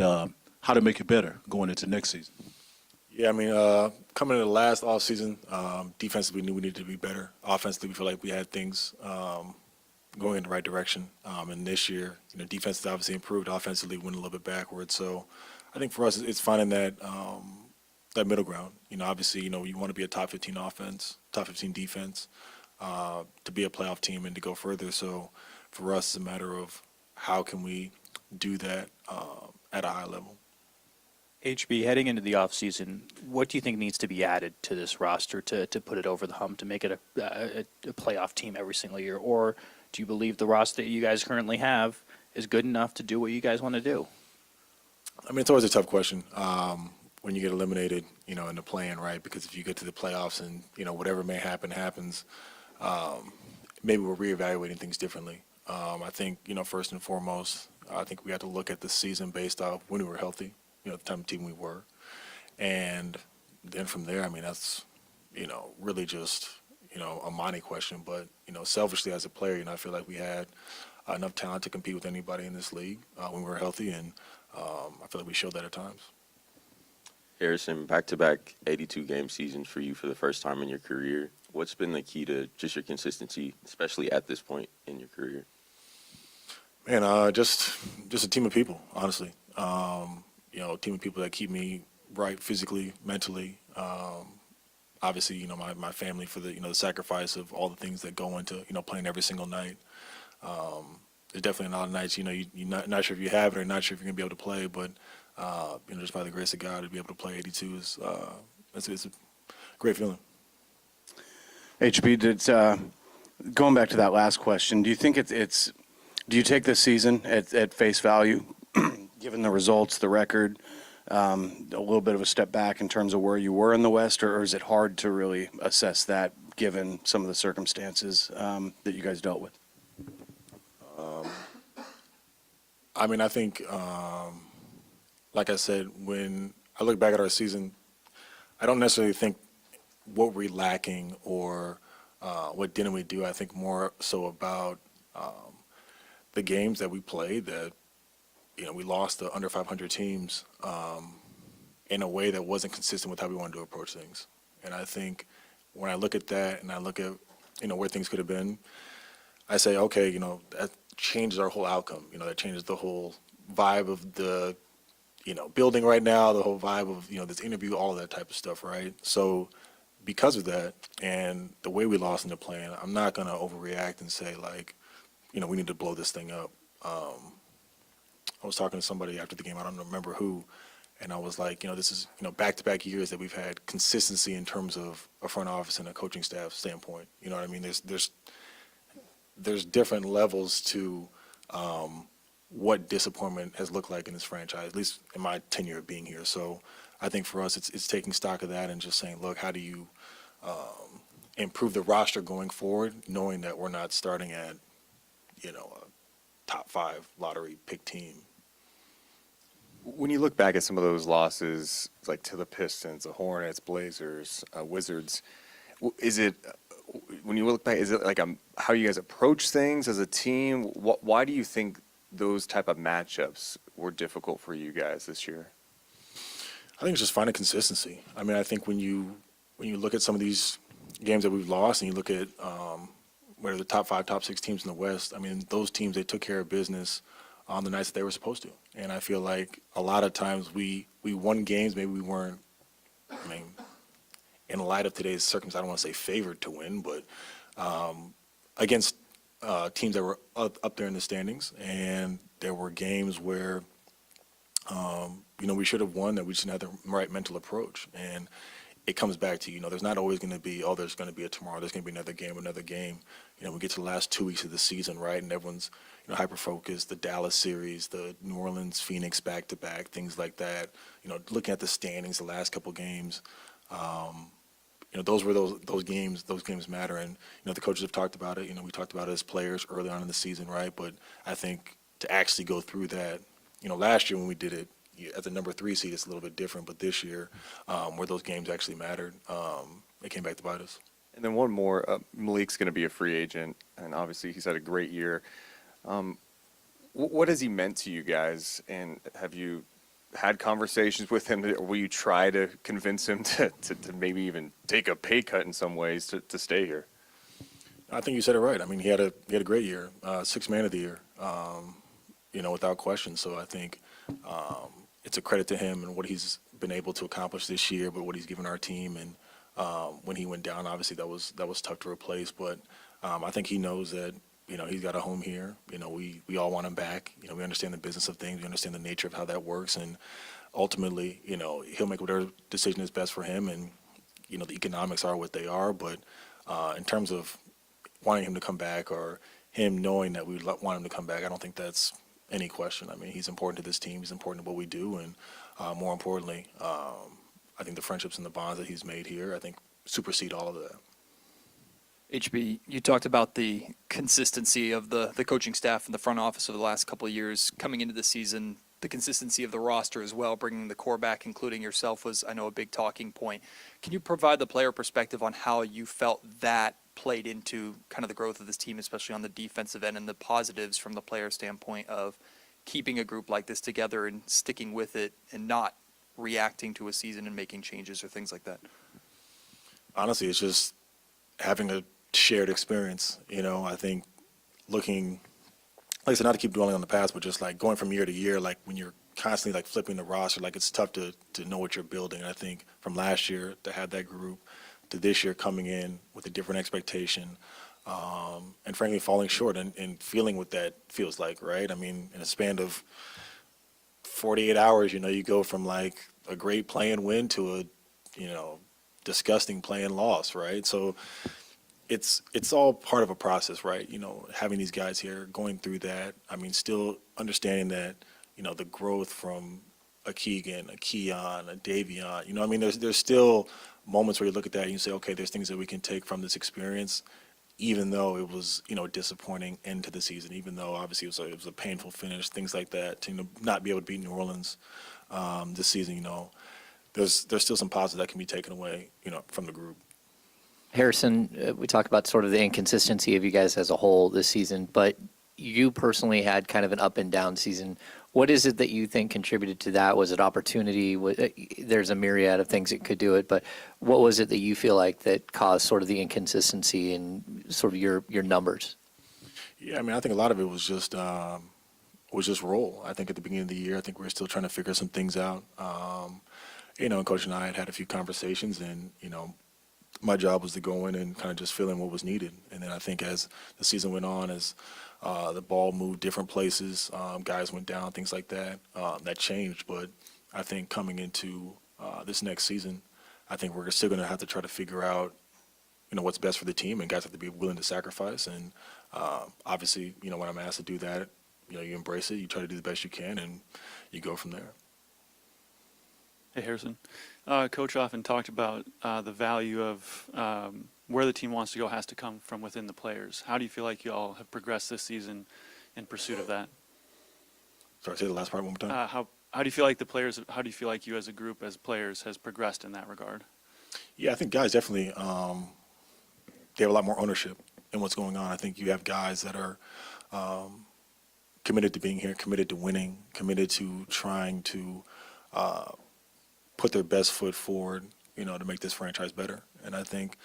and how to make it better going into next season? Yeah, I mean, coming into the last offseason, defensively, we knew we needed to be better. Offensively, we feel like we had things going in the right direction. And this year, defense has obviously improved. Offensively, went a little bit backwards. So I think for us, it's finding that middle ground. Obviously, you want to be a top 15 offense, top 15 defense, to be a playoff team and to go further. So for us, it's a matter of how can we do that at a high level. HB, heading into the offseason, what do you think needs to be added to this roster to put it over the hump, to make it a playoff team every single year? Or do you believe the roster that you guys currently have is good enough to do what you guys want to do? I mean, it's always a tough question when you get eliminated, in the play-in, right? Because if you get to the playoffs and, whatever may happen happens, maybe we're reevaluating things differently. I think, first and foremost, I think we have to look at the season based off when we were healthy, the type of team we were. And then from there, I mean, that's, really just, a money question. But, selfishly as a player, I feel like we had enough talent to compete with anybody in this league when we were healthy. And I feel like we showed that at times. Harrison, back-to-back 82-game seasons for you for the first time in your career. What's been the key to just your consistency, especially at this point in your career? Man, just a team of people, honestly. A team of people that keep me right physically, mentally. Obviously, my family for the, the sacrifice of all the things that go into, playing every single night. There's definitely a lot of nights, you're not sure if you have it or not sure if you're going to be able to play, but, just by the grace of God to be able to play 82 is it's a great feeling. HB, going back to that last question, do you think do you take this season at face value, given the results, the record, a little bit of a step back in terms of where you were in the West, or is it hard to really assess that given some of the circumstances that you guys dealt with? I mean, I think, like I said, when I look back at our season, I don't necessarily think what we're lacking or what didn't we do. I think more so about the games that we played that, we lost to under 500 teams in a way that wasn't consistent with how we wanted to approach things. And I think when I look at that and I look at, where things could have been, I say, okay, that changes our whole outcome. That changes the whole vibe of the, building right now, the whole vibe of, this interview, all of that type of stuff, right? So because of that and the way we lost in the plan, I'm not going to overreact and say, like, we need to blow this thing up. I was talking to somebody after the game, I don't remember who, and I was like, this is, back-to-back years that we've had consistency in terms of a front office and a coaching staff standpoint. You know what I mean? There's different levels to what disappointment has looked like in this franchise, at least in my tenure of being here. So I think for us, it's taking stock of that and just saying, look, how do you improve the roster going forward, knowing that we're not starting at, a top 5 lottery pick team. When you look back at some of those losses, like to the Pistons, the Hornets, Blazers, Wizards, is it, when you look back, is it like how you guys approach things as a team? Why do you think those type of matchups were difficult for you guys this year? I think it's just finding consistency. I mean, I think when you look at some of these games that we've lost and you look at where the top 5, top 6 teams in the West, I mean, those teams, they took care of business on the nights that they were supposed to. And I feel like a lot of times we won games, maybe we weren't, I mean, in light of today's circumstances, I don't want to say favored to win, but against teams that were up there in the standings. And there were games where, we should have won, that we just didn't have the right mental approach. And it comes back to, there's not always going to be, there's going to be a tomorrow, there's going to be another game. We get to the last 2 weeks of the season, right, and everyone's, hyper-focused, the Dallas series, the New Orleans, Phoenix back-to-back, things like that. Looking at the standings, the last couple games, those were those games matter. And, the coaches have talked about it. We talked about it as players early on in the season, right? But I think to actually go through that, last year when we did it, as a number 3 seed, it's a little bit different. But this year, where those games actually mattered, it came back to bite us. And then one more, Malik's going to be a free agent, and obviously he's had a great year. What has he meant to you guys, and have you had conversations with him? Will you try to convince him to maybe even take a pay cut in some ways to stay here? I think you said it right. I mean, he had a great year, sixth man of the year, without question. So I think it's a credit to him and what he's been able to accomplish this year, but what he's given our team. And when he went down, obviously that was tough to replace. But I think he knows that he's got a home here. We all want him back. We understand the business of things. We understand the nature of how that works, and ultimately, he'll make whatever decision is best for him. And the economics are what they are. But in terms of wanting him to come back or him knowing that we want him to come back, I don't think that's any question. I mean, he's important to this team. He's important to what we do. And more importantly, I think the friendships and the bonds that he's made here, I think, supersede all of that. HB, you talked about the consistency of the coaching staff and the front office over the last couple of years coming into the season. The consistency of the roster as well, bringing the core back, including yourself, was, I know, a big talking point. Can you provide the player perspective on how you felt that played into kind of the growth of this team, especially on the defensive end, and the positives from the player standpoint of keeping a group like this together and sticking with it and not reacting to a season and making changes or things like that? Honestly, it's just having a shared experience. I think looking, like I said, not to keep dwelling on the past, but just like going from year to year, like when you're constantly like flipping the roster, like it's tough to know what you're building. And I think from last year to have that group to this year coming in with a different expectation, and frankly falling short and feeling what that feels like, right? I mean, in a span of 48 hours, you go from like a great play-in win to a, disgusting play-in loss, right? So it's all part of a process, right? Having these guys here, going through that. I mean, still understanding that, the growth from a Keegan, a Keon, a Davion. I mean, there's still moments where you look at that and you say, okay, there's things that we can take from this experience, even though it was, a disappointing end to the season, even though obviously it was a painful finish, things like that. To not be able to beat New Orleans this season, there's still some positives that can be taken away, from the group. Harrison, we talked about sort of the inconsistency of you guys as a whole this season, but you personally had kind of an up and down season. What is it that you think contributed to that? Was it opportunity? There's a myriad of things that could do it, but what was it that you feel like that caused sort of the inconsistency in sort of your numbers? Yeah, I mean, I think a lot of it was just role. I think at the beginning of the year, I think we were still trying to figure some things out. And Coach and I had a few conversations, and my job was to go in and kind of just fill in what was needed. And then I think as the season went on, as the ball moved different places, guys went down, things like that, that changed. But I think coming into this next season, I think we're still going to have to try to figure out, what's best for the team, and guys have to be willing to sacrifice. And obviously, when I'm asked to do that, you embrace it, you try to do the best you can, and you go from there. Hey, Harrison. Coach often talked about the value of where the team wants to go has to come from within the players. How do you feel like you all have progressed this season in pursuit of that? Sorry, say the last part one more time. How do you feel like the players? How do you feel like you as a group, as players, has progressed in that regard? Yeah, I think guys definitely they have a lot more ownership in what's going on. I think you have guys that are committed to being here, committed to winning, committed to trying to put their best foot forward, to make this franchise better. And I think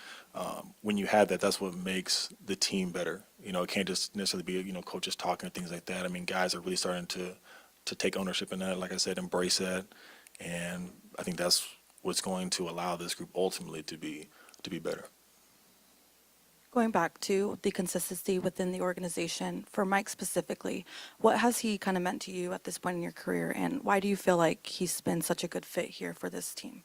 when you have that, that's what makes the team better. It can't just necessarily be, coaches talking or things like that. I mean, guys are really starting to take ownership in that, like I said, embrace that. And I think that's what's going to allow this group ultimately to be better. Going back to the consistency within the organization, for Mike specifically, what has he kind of meant to you at this point in your career, and why do you feel like he's been such a good fit here for this team?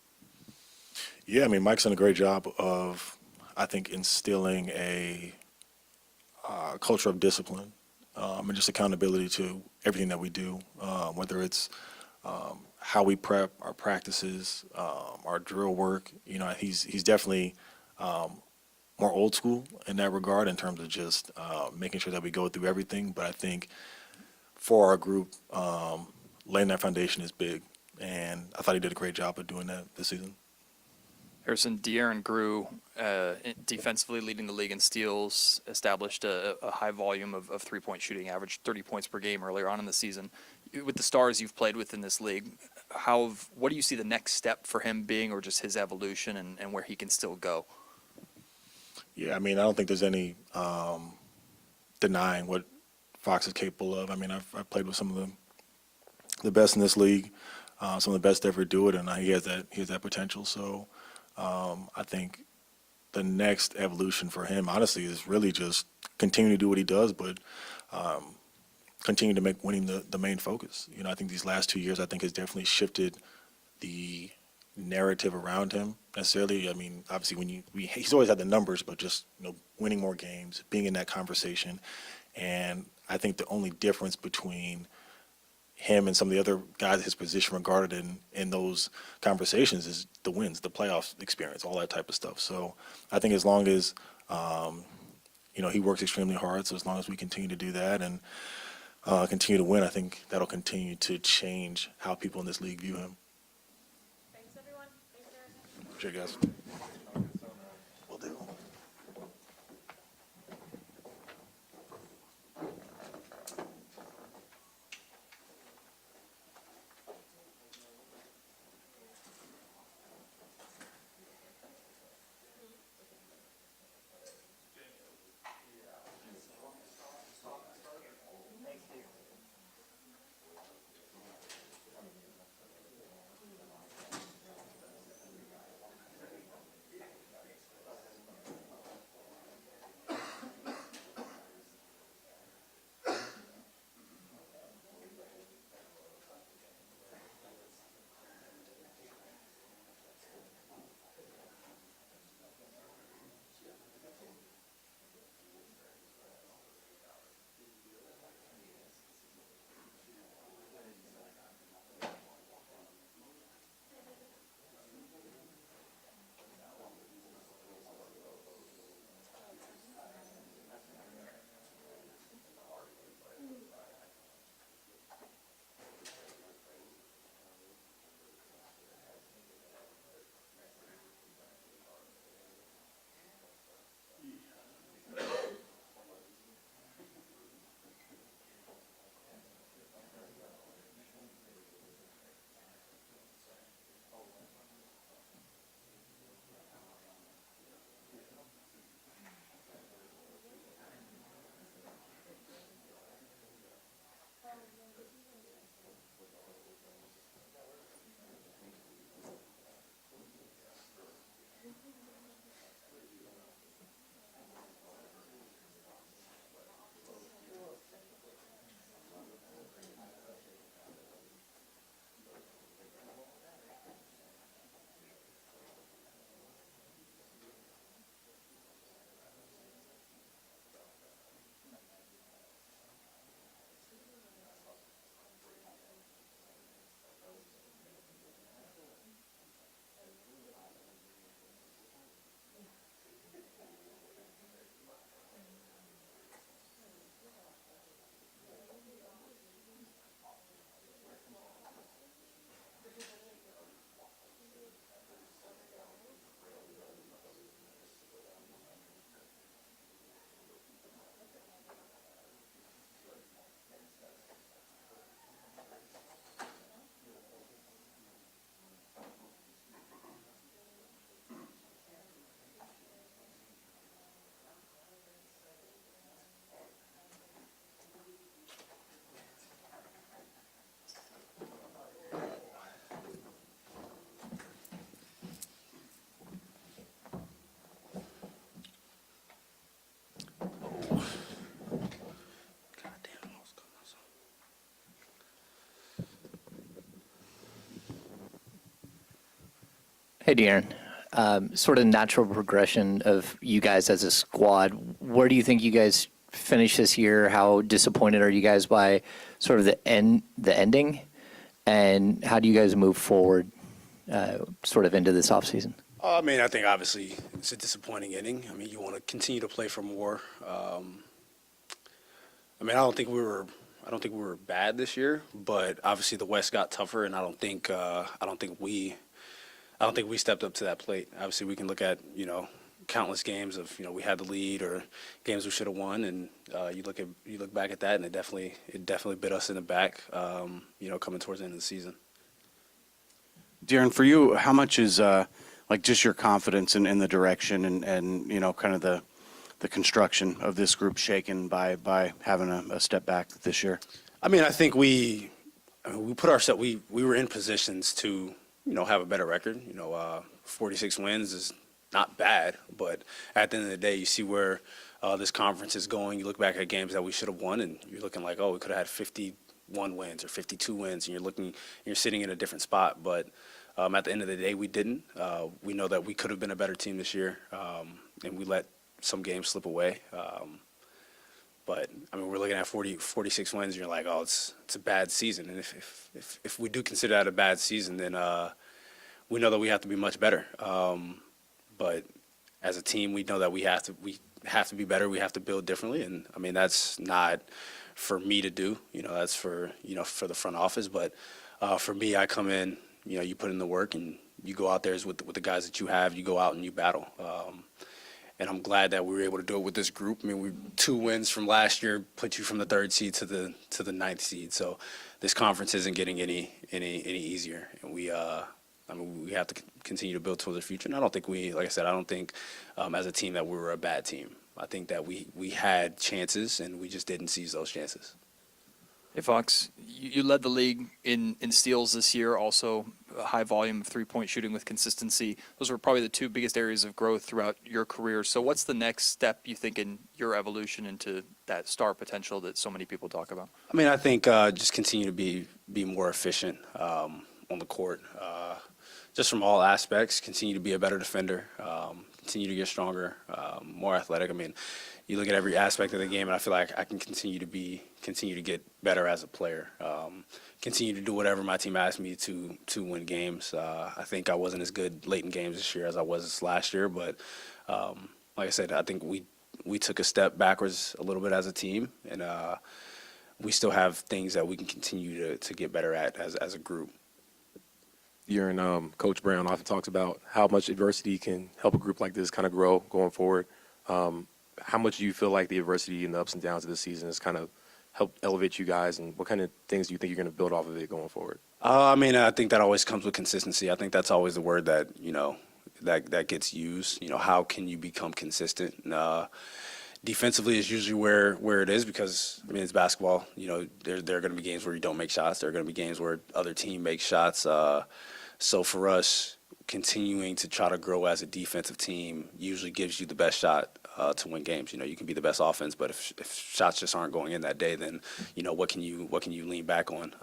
Yeah, I mean, Mike's done a great job of, I think, instilling a culture of discipline and just accountability to everything that we do, whether it's how we prep, our practices, our drill work. He's definitely more old school in that regard in terms of just making sure that we go through everything. But I think for our group, laying that foundation is big, and I thought he did a great job of doing that this season. Harrison, De'Aaron grew defensively, leading the league in steals, established a high volume of three-point shooting, averaged 30 points per game earlier on in the season. With the stars you've played with in this league, what do you see the next step for him being, or just his evolution and where he can still go? Yeah, I mean, I don't think there's any denying what Fox is capable of. I mean, I've played with some of the best in this league, some of the best to ever do it, and he has that potential. So I think the next evolution for him, honestly, is really just continue to do what he does, but continue to make winning the main focus. You know, I think these last 2 years, I think, has definitely shifted the narrative around him necessarily. I mean, obviously, he's always had the numbers, but just, you know, winning more games, being in that conversation. And I think the only difference between him and some of the other guys in his position regarded in those conversations is the wins, the playoff experience, all that type of stuff. So I think as long as, you know, he works extremely hard, so as long as we continue to do that and continue to win, I think that'll continue to change how people in this league view him. Thanks, everyone. Thanks, Appreciate it, guys. Will do. Hey, De'Aaron. Sort of natural progression of you guys as a squad. Where do you think you guys finish this year? How disappointed are you guys by sort of the ending? And how do you guys move forward sort of into this offseason? I mean, I think obviously it's a disappointing ending. I mean, you want to continue to play for more. I mean, I don't think we were bad this year, but obviously the West got tougher, and I don't think we stepped up to that plate. Obviously, we can look at countless games of we had the lead or games we should have won, and you look back at that, and it definitely bit us in the back. Coming towards the end of the season. Darren, for you, how much is like just your confidence in the direction and kind of the construction of this group shaken by having a step back this year? I mean, I think we put ourselves, we were in positions to, have a better record. 46 wins is not bad, but at the end of the day, you see where this conference is going. You look back at games that we should have won, and you're looking like, oh, we could have had 51 wins or 52 wins, and you're sitting in a different spot. But at the end of the day, we didn't. We know that we could have been a better team this year, and we let some games slip away. But I mean, we're looking at 46 wins, and you're like, oh, it's a bad season. And if we do consider that a bad season, then we know that we have to be much better. But as a team, we know that we have to be better. We have to build differently, and I mean, that's not for me to do. That's for for the front office. But for me, I come in. You put in the work, and you go out there with the guys that you have. You go out and you battle. And I'm glad that we were able to do it with this group. I mean, 2 wins from last year put you from the 3rd seed to the 9th seed. So this conference isn't getting any easier. And we have to continue to build towards the future. And I don't think I don't think as a team that we were a bad team. I think that we had chances, and we just didn't seize those chances. Hey, Fox, you led the league in steals this year, also a high volume of three-point shooting with consistency. Those were probably the 2 biggest areas of growth throughout your career. So what's the next step, you think, in your evolution into that star potential that so many people talk about? I mean, I think just continue to be more efficient on the court, just from all aspects. Continue to be a better defender. Continue to get stronger, more athletic. I mean, you look at every aspect of the game, and I feel like I can continue to get better as a player. Continue to do whatever my team asks me to win games. I think I wasn't as good late in games this year as I was last year, but like I said, I think we took a step backwards a little bit as a team, and we still have things that we can continue to get better at as a group. Coach Brown often talks about how much adversity can help a group like this kind of grow going forward. How much do you feel like the adversity and the ups and downs of this season has kind of helped elevate you guys, and what kind of things do you think you're going to build off of it going forward? I mean, I think that always comes with consistency. I think that's always the word that that gets used. How can you become consistent? Defensively is usually where it is, because I mean, it's basketball. There are going to be games where you don't make shots. There are going to be games where other team makes shots. So for us, continuing to try to grow as a defensive team usually gives you the best shot to win games. You can be the best offense, but if shots just aren't going in that day, then what can you lean back on?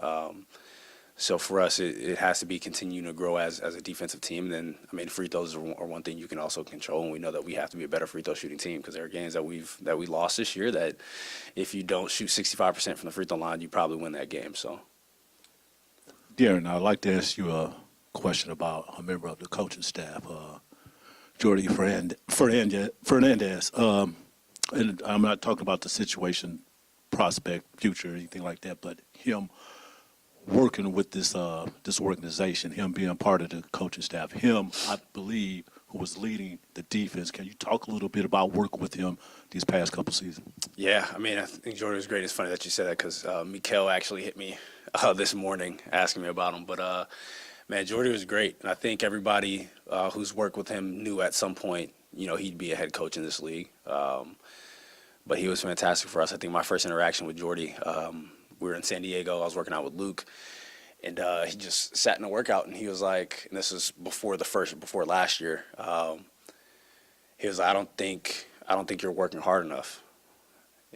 So for us, it has to be continuing to grow as a defensive team. Then I mean, free throws are one thing you can also control, and we know that we have to be a better free throw shooting team, because there are games that we lost this year that if you don't shoot 65% from the free throw line, you probably win that game. So, Darren, I'd like to ask you a question about a member of the coaching staff, Jordy Fernandez. And I'm not talking about the situation, prospect, future, anything like that, but him working with this organization, him being part of the coaching staff, him, I believe, who was leading the defense. Can you talk a little bit about working with him these past couple seasons? yeah, I mean, I think Jordy was great. It's funny that you said that, because Mikael actually hit me this morning asking me about him. But man, Jordy was great, and I think everybody who's worked with him knew at some point, he'd be a head coach in this league. But he was fantastic for us. I think my first interaction with Jordy, we were in San Diego. I was working out with Luke, and he just sat in a workout, and he was like, and this was before last year. He was like, I don't think you're working hard enough.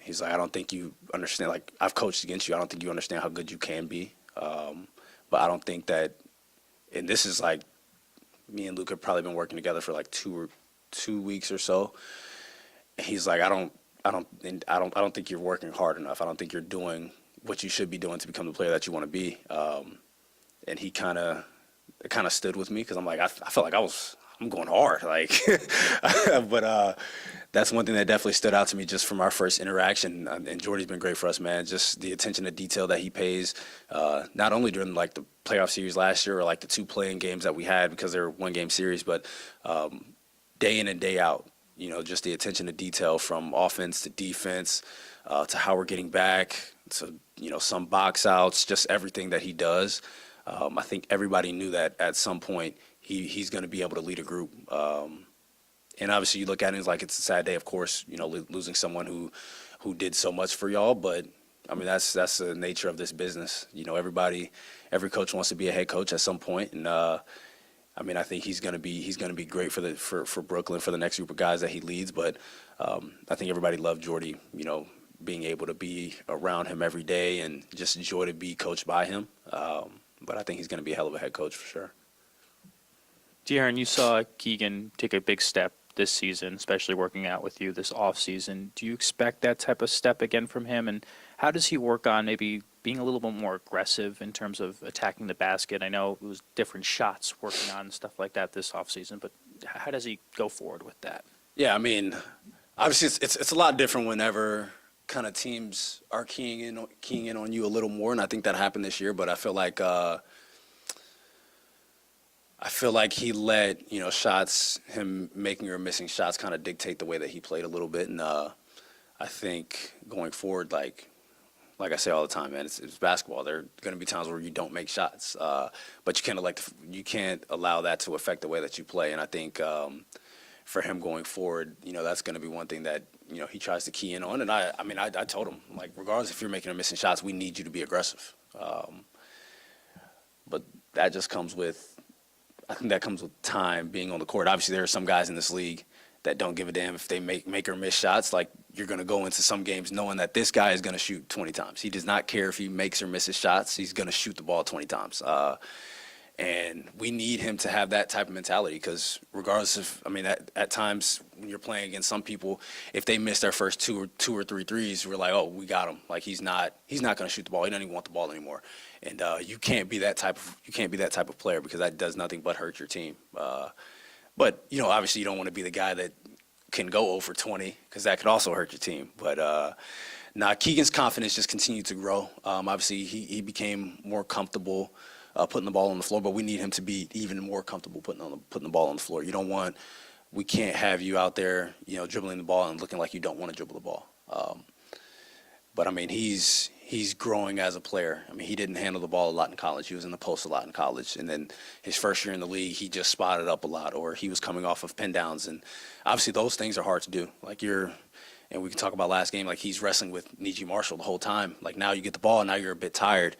He's like, I don't think you understand. Like, I've coached against you. I don't think you understand how good you can be. But I don't think that. And this is like, me and Luke have probably been working together for like 2 weeks or so. And he's like, I don't think you're working hard enough. I don't think you're doing what you should be doing to become the player that you want to be. And he kind of stood with me, because I'm like, I felt like I'm going hard, like, but that's one thing that definitely stood out to me just from our first interaction. And Jordy's been great for us, man. Just the attention to detail that he pays, not only during like the playoff series last year or like the 2 playing games that we had, because they're 1-game series, but day in and day out, just the attention to detail from offense to defense, to how we're getting back, to some box outs, just everything that he does. I think everybody knew that at some point he's going to be able to lead a group. And obviously, you look at it as like it's a sad day, of course, losing someone who did so much for y'all. But I mean, that's the nature of this business. Every coach wants to be a head coach at some point, and I mean, I think he's going to be great for Brooklyn for the next group of guys that he leads. But I think everybody loved Jordy, being able to be around him every day and just enjoy to be coached by him. But I think he's going to be a hell of a head coach for sure. De'Aaron, you saw Keegan take a big step this season, especially working out with you this offseason. Do you expect that type of step again from him? And how does he work on maybe being a little bit more aggressive in terms of attacking the basket? I know it was different shots working on and stuff like that this offseason, but how does he go forward with that? Yeah, I mean, obviously it's a lot different whenever kind of teams are keying in on you a little more, and I think that happened this year. But I feel like he let shots, him making or missing shots, kind of dictate the way that he played a little bit. And I think going forward, like I say all the time, man, it's basketball. There are going to be times where you don't make shots, but you can't allow that to affect the way that you play. And I think for him going forward, that's going to be one thing that he tries to key in on. And I mean, I told him, like, regardless if you're making or missing shots, we need you to be aggressive. But that just comes with. I think that comes with time being on the court. Obviously, there are some guys in this league that don't give a damn if they make or miss shots. Like, you're going to go into some games knowing that this guy is going to shoot 20 times. He does not care if he makes or misses shots. He's going to shoot the ball 20 times. And we need him to have that type of mentality because regardless of, I mean, at times when you're playing against some people, if they miss their first two or three threes, we're like, oh, we got him. Like, he's not going to shoot the ball. He doesn't even want the ball anymore. And you can't be that type of player because that does nothing but hurt your team. But obviously you don't want to be the guy that can go 0 for 20 because that could also hurt your team. But Keegan's confidence just continued to grow. Obviously he became more comfortable putting the ball on the floor, but we need him to be even more comfortable putting the ball on the floor. We can't have you out there, dribbling the ball and looking like you don't want to dribble the ball. But I mean, he's growing as a player. I mean, he didn't handle the ball a lot in college. He was in the post a lot in college. And then his first year in the league, he just spotted up a lot, or he was coming off of pin downs. And obviously those things are hard to do. And we can talk about last game, like he's wrestling with Niji Marshall the whole time. Like, now you get the ball, now you're a bit tired.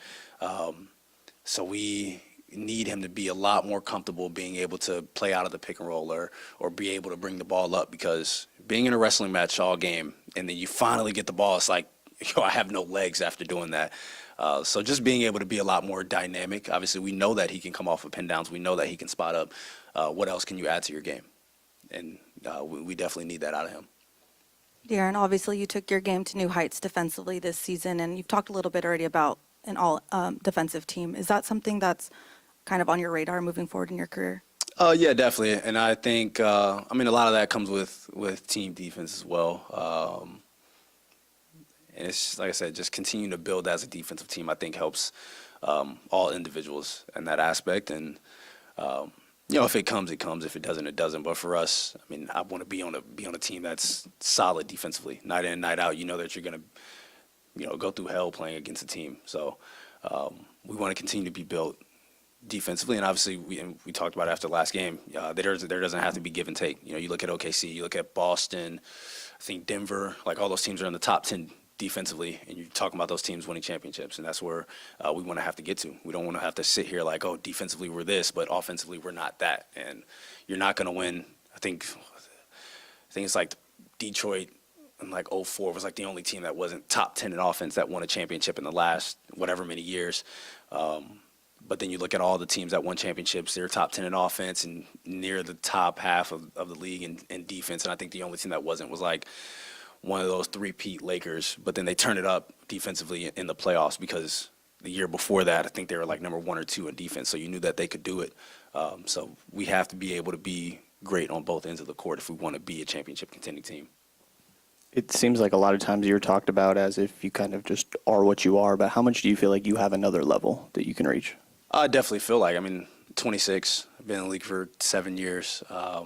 So we need him to be a lot more comfortable being able to play out of the pick and roll or be able to bring the ball up, because being in a wrestling match all game and then you finally get the ball, it's like, I have no legs after doing that. So just being able to be a lot more dynamic. Obviously, we know that he can come off of pin downs. We know that he can spot up. What else can you add to your game? And we definitely need that out of him. De'Aaron, obviously you took your game to new heights defensively this season, and you've talked a little bit already about an all defensive team. Is that something that's kind of on your radar moving forward in your career? Yeah, definitely. And I think, a lot of that comes with team defense as well. And it's, like I said, just continuing to build as a defensive team, I think helps all individuals in that aspect. And, if it comes, it comes. If it doesn't, it doesn't. But for us, I want to be on a team that's solid defensively, night in, night out. You know that you're going to, go through hell playing against a team. So we want to continue to be built defensively. And obviously, we talked about it after the last game, there doesn't have to be give and take. You look at OKC, you look at Boston, I think Denver, like all those teams are in the top 10 defensively, and you're talking about those teams winning championships, and that's where we want to have to get to. We don't want to have to sit here like, oh, defensively we're this, but offensively we're not that, and you're not going to win. I think it's like Detroit in like 2004 was like the only team that wasn't top 10 in offense that won a championship in the last whatever many years. But then you look at all the teams that won championships, they're top 10 in offense and near the top half of the league in defense, and I think the only team that wasn't was like one of those three-peat Lakers, but then they turned it up defensively in the playoffs because the year before that, I think they were like number 1 or 2 in defense, so you knew that they could do it. So we have to be able to be great on both ends of the court if we want to be a championship contending team. It seems like a lot of times you're talked about as if you kind of just are what you are, but how much do you feel like you have another level that you can reach? I definitely feel like, 26, I've been in the league for 7 years. I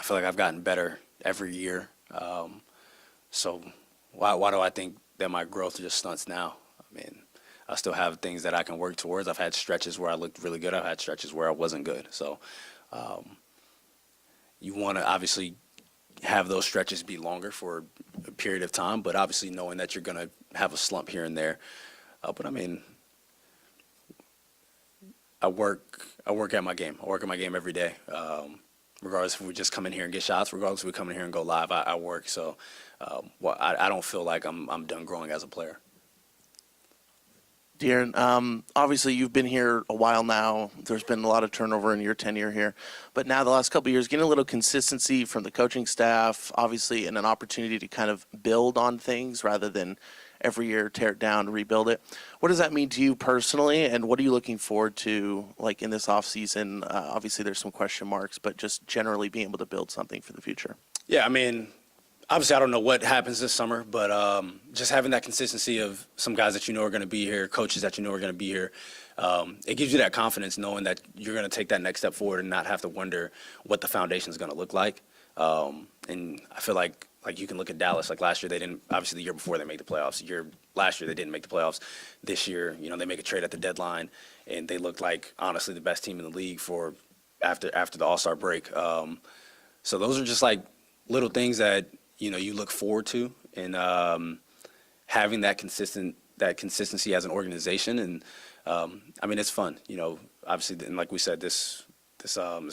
feel like I've gotten better every year. So why do I think that my growth just stunts now? I still have things that I can work towards. I've had stretches where I looked really good. I've had stretches where I wasn't good. So you want to obviously have those stretches be longer for a period of time, but obviously knowing that you're going to have a slump here and there. But I mean, I work at my game. I work at my game every day. Regardless if we just come in here and get shots, regardless if we come in here and go live, I work. So I don't feel like I'm done growing as a player. De'Aaron, obviously you've been here a while now. There's been a lot of turnover in your tenure here. But now the last couple of years, getting a little consistency from the coaching staff, obviously, and an opportunity to kind of build on things rather than every year tear it down and rebuild it. What does that mean to you personally, and what are you looking forward to, like, in this offseason? Obviously, there's some question marks, but just generally being able to build something for the future. Yeah, I mean, obviously I don't know what happens this summer, but just having that consistency of some guys that you know are going to be here, coaches that you know are going to be here, it gives you that confidence knowing that you're going to take that next step forward and not have to wonder what the foundation is going to look like. And I feel like you can look at Dallas. Like last year, they didn't. Obviously, the year before they made the playoffs. Last year they didn't make the playoffs. This year, they make a trade at the deadline, and they look like honestly the best team in the league for after the All-Star break. So those are just like little things that you look forward to, and having that consistency as an organization. And I mean, it's fun. Obviously, and like we said, this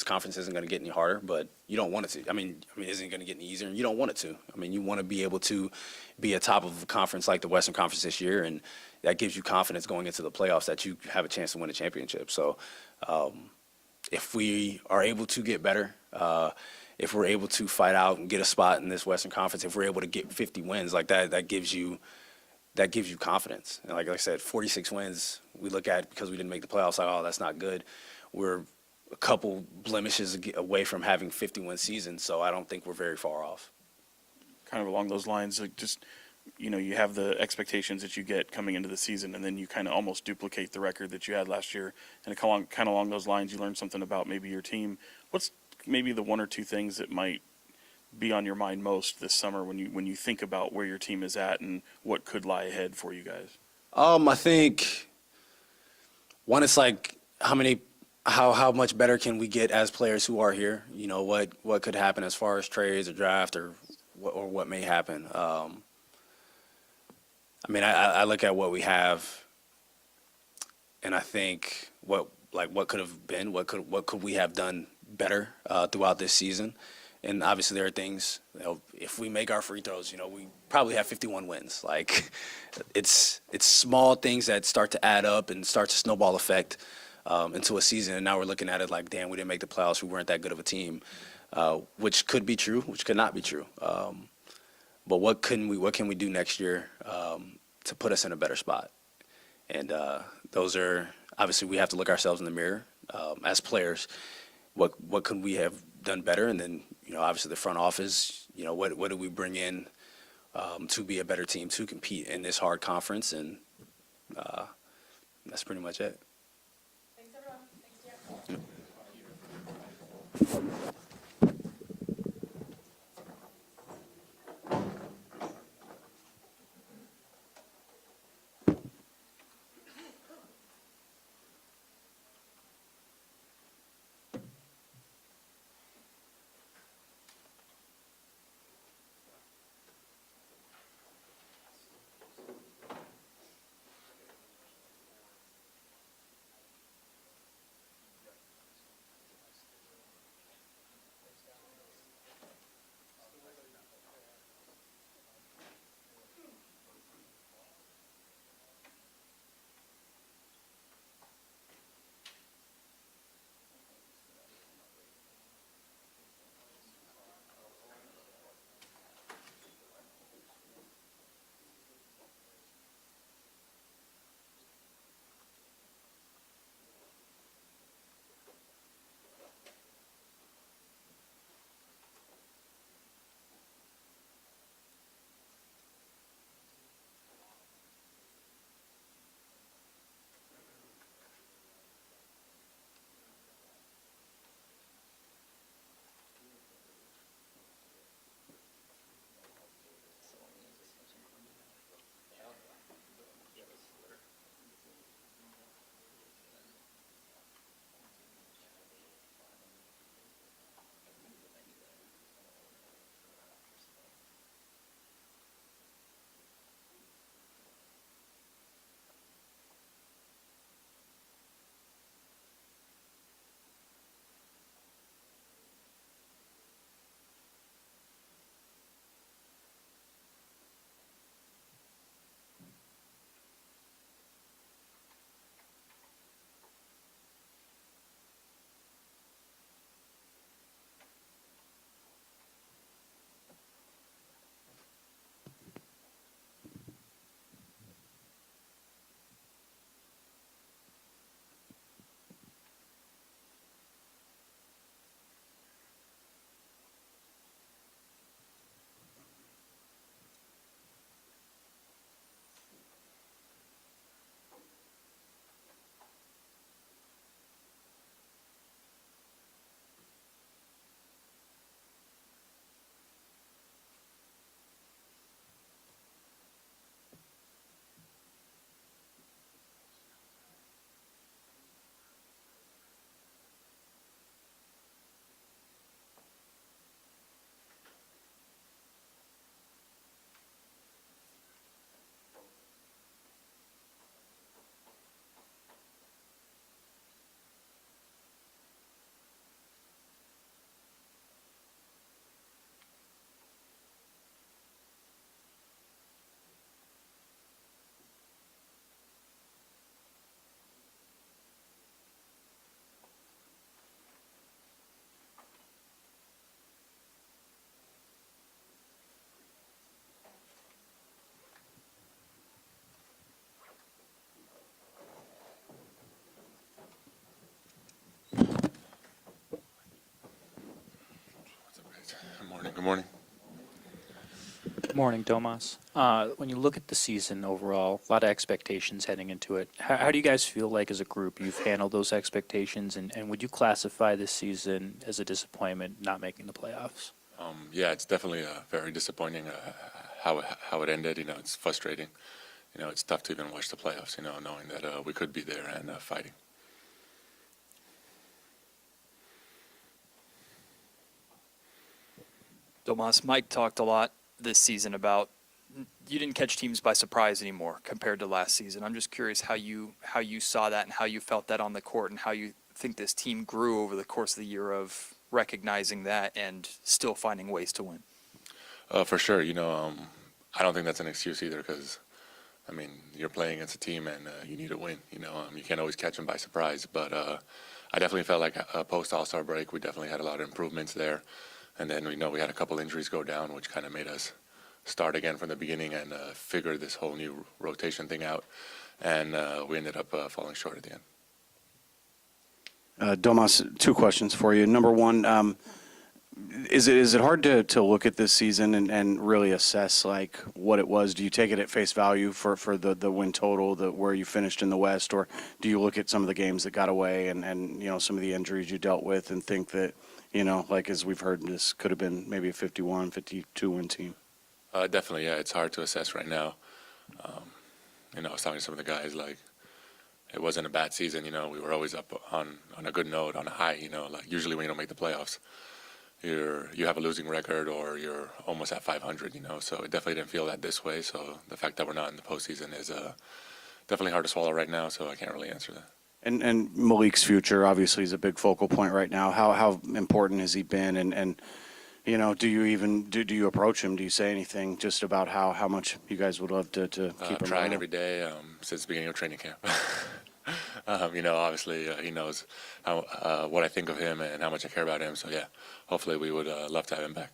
conference isn't going to get any harder, but you don't want it to. I mean, it isn't going to get any easier, and you don't want it to. I mean, you want to be able to be at top of a conference like the Western Conference this year, and that gives you confidence going into the playoffs that you have a chance to win a championship. So if we are able to get better, if we're able to fight out and get a spot in this Western Conference, if we're able to get 50 wins like that gives you confidence. And like I said, 46 wins, we look at because we didn't make the playoffs, like, oh, that's not good. We're a couple blemishes away from having 50-win season, so I don't think we're very far off. Kind of along those lines, like just, you have the expectations that you get coming into the season, and then you kind of almost duplicate the record that you had last year. And kind of along those lines, you learn something about maybe your team. What's maybe the one or two things that might be on your mind most this summer when you think about where your team is at and what could lie ahead for you guys? I think one, it's like how much better can we get as players who are here? What could happen as far as trades or draft or what may happen. I mean, I look at what we have, and I think what could have been, what could we have done better throughout this season. And obviously there are things, if we make our free throws, we probably have 51 wins. Like it's small things that start to add up and start to snowball effect into a season. And now we're looking at it like, damn, we didn't make the playoffs. We weren't that good of a team, which could be true, which could not be true. But what can we do next year to put us in a better spot? And those are, obviously we have to look ourselves in the mirror as players. What could we have done better? And then, obviously the front office, what do we bring in to be a better team, to compete in this hard conference? And that's pretty much it. Thanks, everyone. Thanks, Jeff. Good morning. Good morning, Domas. When you look at the season overall, a lot of expectations heading into it. How do you guys feel like as a group you've handled those expectations, and would you classify this season as a disappointment not making the playoffs? Yeah, it's definitely very disappointing how it ended. You know, it's frustrating. You know, it's tough to even watch the playoffs, you know, knowing that we could be there and fighting. Domas, Mike talked a lot this season about you didn't catch teams by surprise anymore compared to last season. I'm just curious how you saw that and how you felt that on the court and how you think this team grew over the course of the year of recognizing that and still finding ways to win. For sure, you know, I don't think that's an excuse either because, I mean, you're playing against a team and you need to win. You know, you can't always catch them by surprise. But I definitely felt like post All-Star break, we definitely had a lot of improvements there. And then we know we had a couple injuries go down, which kind of made us start again from the beginning and figure this whole new rotation thing out. And we ended up falling short at the end. Domas, two questions for you. Number one, is it hard to look at this season and really assess like what it was? Do you take it at face value for the win total, where you finished in the West, or do you look at some of the games that got away and you know some of the injuries you dealt with and think that, you know, like as we've heard, this could have been maybe a 51, 52 win team? Definitely, yeah. It's hard to assess right now. You know, I was talking to some of the guys, like, it wasn't a bad season, you know. We were always up on a good note, on a high, you know. Like, usually when you don't make the playoffs, you have a losing record or you're almost at 500, you know. So it definitely didn't feel that this way. So the fact that we're not in the postseason is definitely hard to swallow right now, so I can't really answer that. And Malik's future obviously is a big focal point right now. How important has he been? And you know, do you approach him? Do you say anything just about how much you guys would love to keep him I've tried around? every day since the beginning of training camp. You know, obviously he knows what I think of him and how much I care about him. So yeah, hopefully we would love to have him back.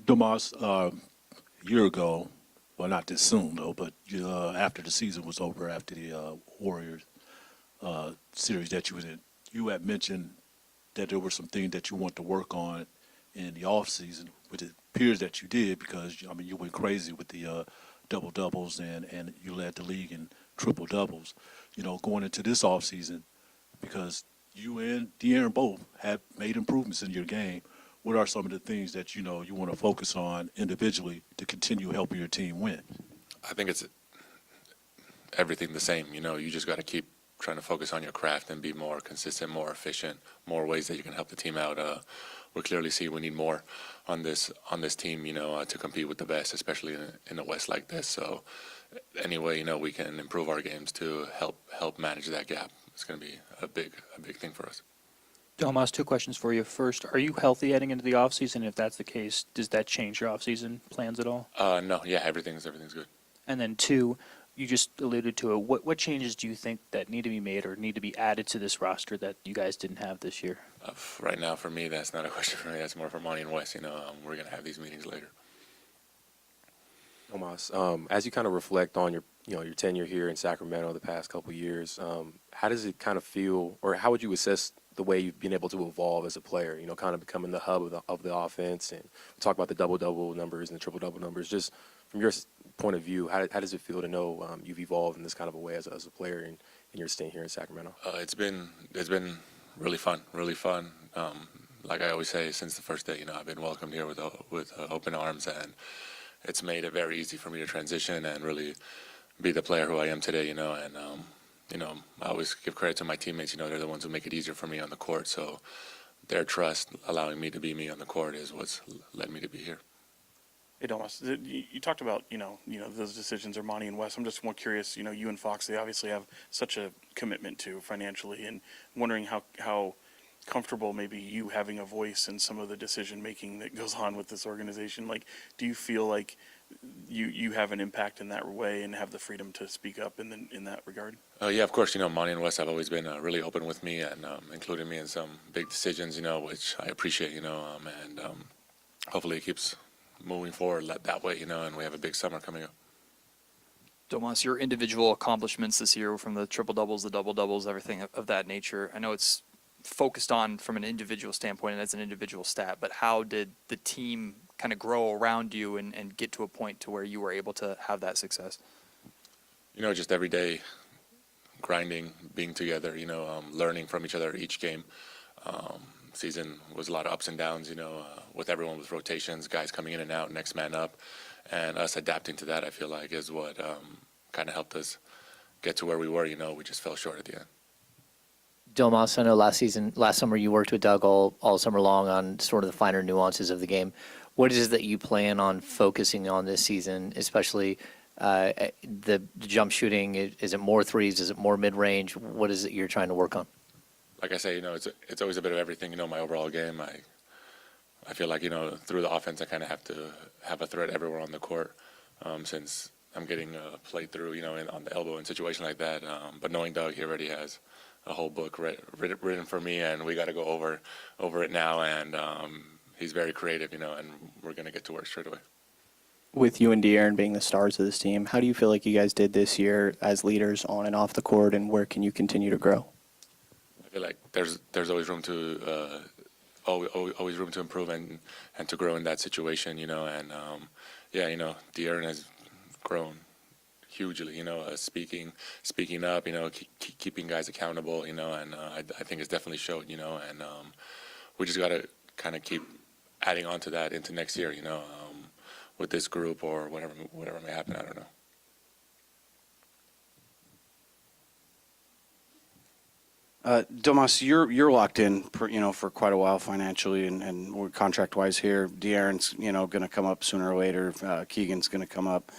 Domas, a year ago, well, not this soon though, but after the season was over, after the Warriors series that you was in, you had mentioned that there were some things that you want to work on in the off season, which it appears that you did because I mean you went crazy with the double doubles and you led the league in triple doubles. You know, going into this off season, because you and De'Aaron both have made improvements in your game. What are some of the things that you know you want to focus on individually to continue helping your team win? I think it's everything the same. You know, you just got to keep trying to focus on your craft and be more consistent, more efficient, more ways that you can help the team out. We clearly see we need more on this team, you know, to compete with the best, especially in the West like this. So any way, you know, we can improve our games to help manage that gap. It's going to be a big thing for us. Domas, two questions for you. First, are you healthy heading into the offseason? If that's the case, does that change your offseason plans at all? No, yeah, everything's good. And then two, you just alluded to it. What changes do you think that need to be made or need to be added to this roster that you guys didn't have this year? Right now, for me, that's not a question for me. That's more for Monty and Wes. You know, we're going to have these meetings later. Tomas, as you kind of reflect on your tenure here in Sacramento the past couple of years, how does it kind of feel, or how would you assess the way you've been able to evolve as a player? You know, kind of becoming the hub of the offense, and talk about the double-double numbers and the triple-double numbers. Just from your point of view, how does it feel to know you've evolved in this kind of a way as a player in your stint here in Sacramento? It's been really fun. Like I always say, since the first day, you know, I've been welcomed here with open arms, and it's made it very easy for me to transition and really be the player who I am today. You know, and you know, I always give credit to my teammates. You know, they're the ones who make it easier for me on the court. So their trust, allowing me to be me on the court, is what's led me to be here. Hey, Domas, you talked about, you know, those decisions are Monty and Wes. I'm just more curious, you know, you and Fox, they obviously have such a commitment to financially, and wondering how comfortable maybe you having a voice in some of the decision-making that goes on with this organization. Like, do you feel like you have an impact in that way and have the freedom to speak up in that regard? Yeah, of course. You know, Monty and Wes have always been really open with me and including me in some big decisions, you know, which I appreciate, you know, and hopefully it keeps moving forward that way, you know, and we have a big summer coming up. Domas, your individual accomplishments this year from the triple doubles, the double doubles, everything of that nature. I know it's focused on from an individual standpoint and as an individual stat, but how did the team kind of grow around you and get to a point to where you were able to have that success? You know, just every day, grinding, being together, learning from each other each game. Season was a lot of ups and downs, with everyone with rotations, guys coming in and out, next man up, and us adapting to that, I feel like, is what kind of helped us get to where we were. We just fell short at the end. Domas, I know last summer you worked with Doug all summer long on sort of the finer nuances of the game. What is it that you plan on focusing on this season, especially the jump shooting? Is it more threes? Is it more mid-range? What is it you're trying to work on? Like I say, it's always a bit of everything. My overall game, I feel like through the offense, I kind of have to have a threat everywhere on the court, since I'm getting played through, on the elbow in a situation like that. But knowing Doug, he already has a whole book written for me, and we got to go over it now. And he's very creative, and we're gonna get to work straight away. With you and De'Aaron being the stars of this team, how do you feel like you guys did this year as leaders on and off the court, and where can you continue to grow? I feel like there's always room to always room to improve and to grow in that situation, and De'Aaron has grown hugely, speaking up, keeping guys accountable, and I think it's definitely showed, and we just got to kind of keep adding on to that into next year, with this group or whatever may happen. I don't know. Domas, you're locked in, for quite a while financially and we're contract-wise here. De'Aaron's, going to come up sooner or later. Keegan's going to come up.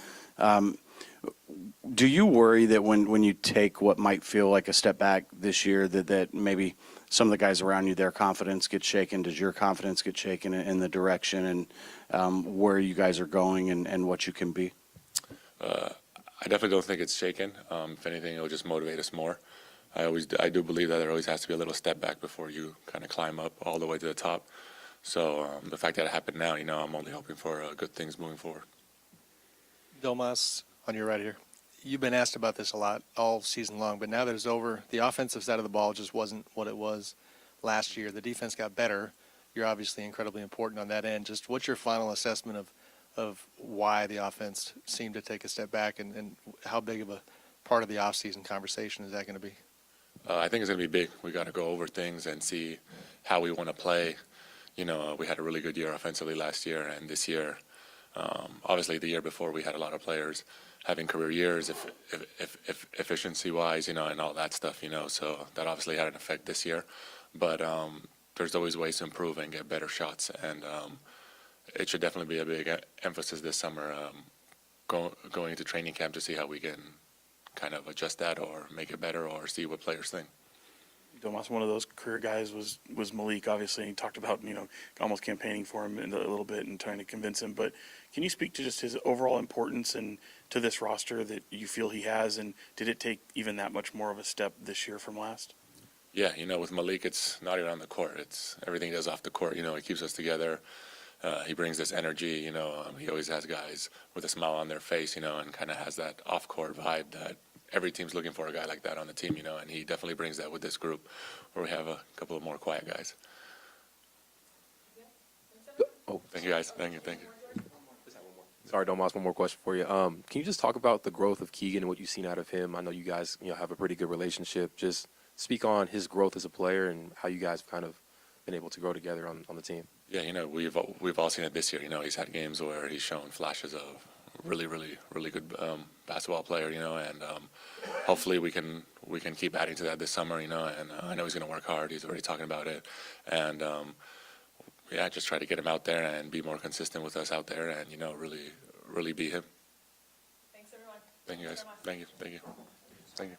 Do you worry that when you take what might feel like a step back this year, that maybe some of the guys around you, their confidence gets shaken? Does your confidence get shaken in the direction and where you guys are going and what you can be? I definitely don't think it's shaken. If anything, it'll just motivate us more. I do believe that there always has to be a little step back before you kind of climb up all the way to the top. So the fact that it happened now, I'm only hoping for good things moving forward. Domas, on your right here. You've been asked about this a lot all season long, but now that it's over, the offensive side of the ball just wasn't what it was last year. The defense got better. You're obviously incredibly important on that end. Just what's your final assessment of why the offense seemed to take a step back and how big of a part of the offseason conversation is that going to be? I think it's going to be big. We got to go over things and see how we want to play. We had a really good year offensively last year, and this year, obviously the year before, we had a lot of players having career years, if efficiency-wise, and all that stuff, So that obviously had an effect this year. But there's always ways to improve and get better shots, and it should definitely be a big emphasis this summer, going into training camp to see how we can kind of adjust that or make it better or see what players think. Domas, one of those career guys was Malik, obviously. He talked about, almost campaigning for him a little bit and trying to convince him. But can you speak to just his overall importance and to this roster that you feel he has? And did it take even that much more of a step this year from last? Yeah, with Malik, it's not even on the court. It's everything he does off the court. He keeps us together. He brings this energy. He always has guys with a smile on their face, and kind of has that off-court vibe that every team's looking for a guy like that on the team, and he definitely brings that with this group where we have a couple of more quiet guys. Oh, thank you, guys. Thank you. Sorry, Domas, one more question for you. Can you just talk about the growth of Keegan and what you've seen out of him? I know you guys, have a pretty good relationship. Just speak on his growth as a player and how you guys have kind of been able to grow together on the team. Yeah, we've all seen it this year. He's had games where he's shown flashes of really, really, really good basketball player. And hopefully we can keep adding to that this summer. And I know he's going to work hard. He's already talking about it. And just try to get him out there and be more consistent with us out there, and really, really be him. Thanks, everyone. Thank you, guys. Thank you. Thank you.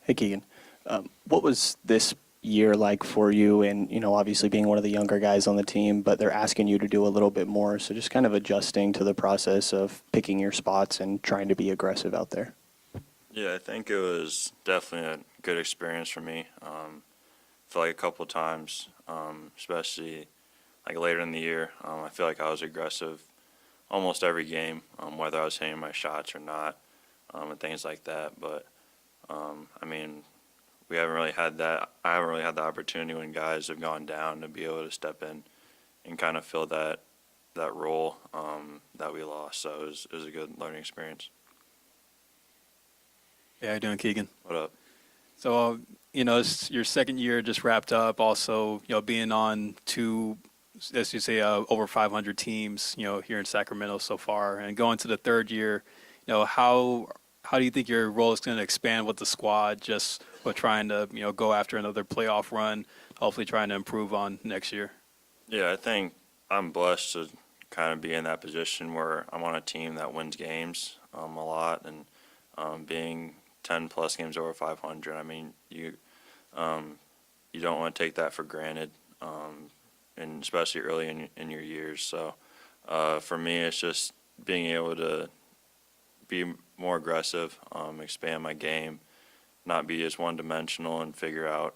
Hey, Keegan. What was this year like for you? And, obviously being one of the younger guys on the team, but they're asking you to do a little bit more. So just kind of adjusting to the process of picking your spots and trying to be aggressive out there. Yeah, I think it was definitely a good experience for me. I feel like a couple of times, especially like later in the year, I feel like I was aggressive almost every game, whether I was hitting my shots or not, and things like that. But I mean, we haven't really had that. I haven't really had the opportunity when guys have gone down to be able to step in and kind of fill that role that we lost. So it was a good learning experience. Yeah, how you doing, Keegan? What up? So, it's your second year just wrapped up. Also, being on two, as you say, over 500 teams, here in Sacramento so far, and going to the third year, how do you think your role is going to expand with the squad? Just with trying to, go after another playoff run, hopefully trying to improve on next year. Yeah, I think I'm blessed to kind of be in that position where I'm on a team that wins games a lot, and being 10 plus games over 500. I mean, you don't want to take that for granted, and especially early in your years. So for me, it's just being able to be more aggressive, expand my game, not be as one-dimensional, and figure out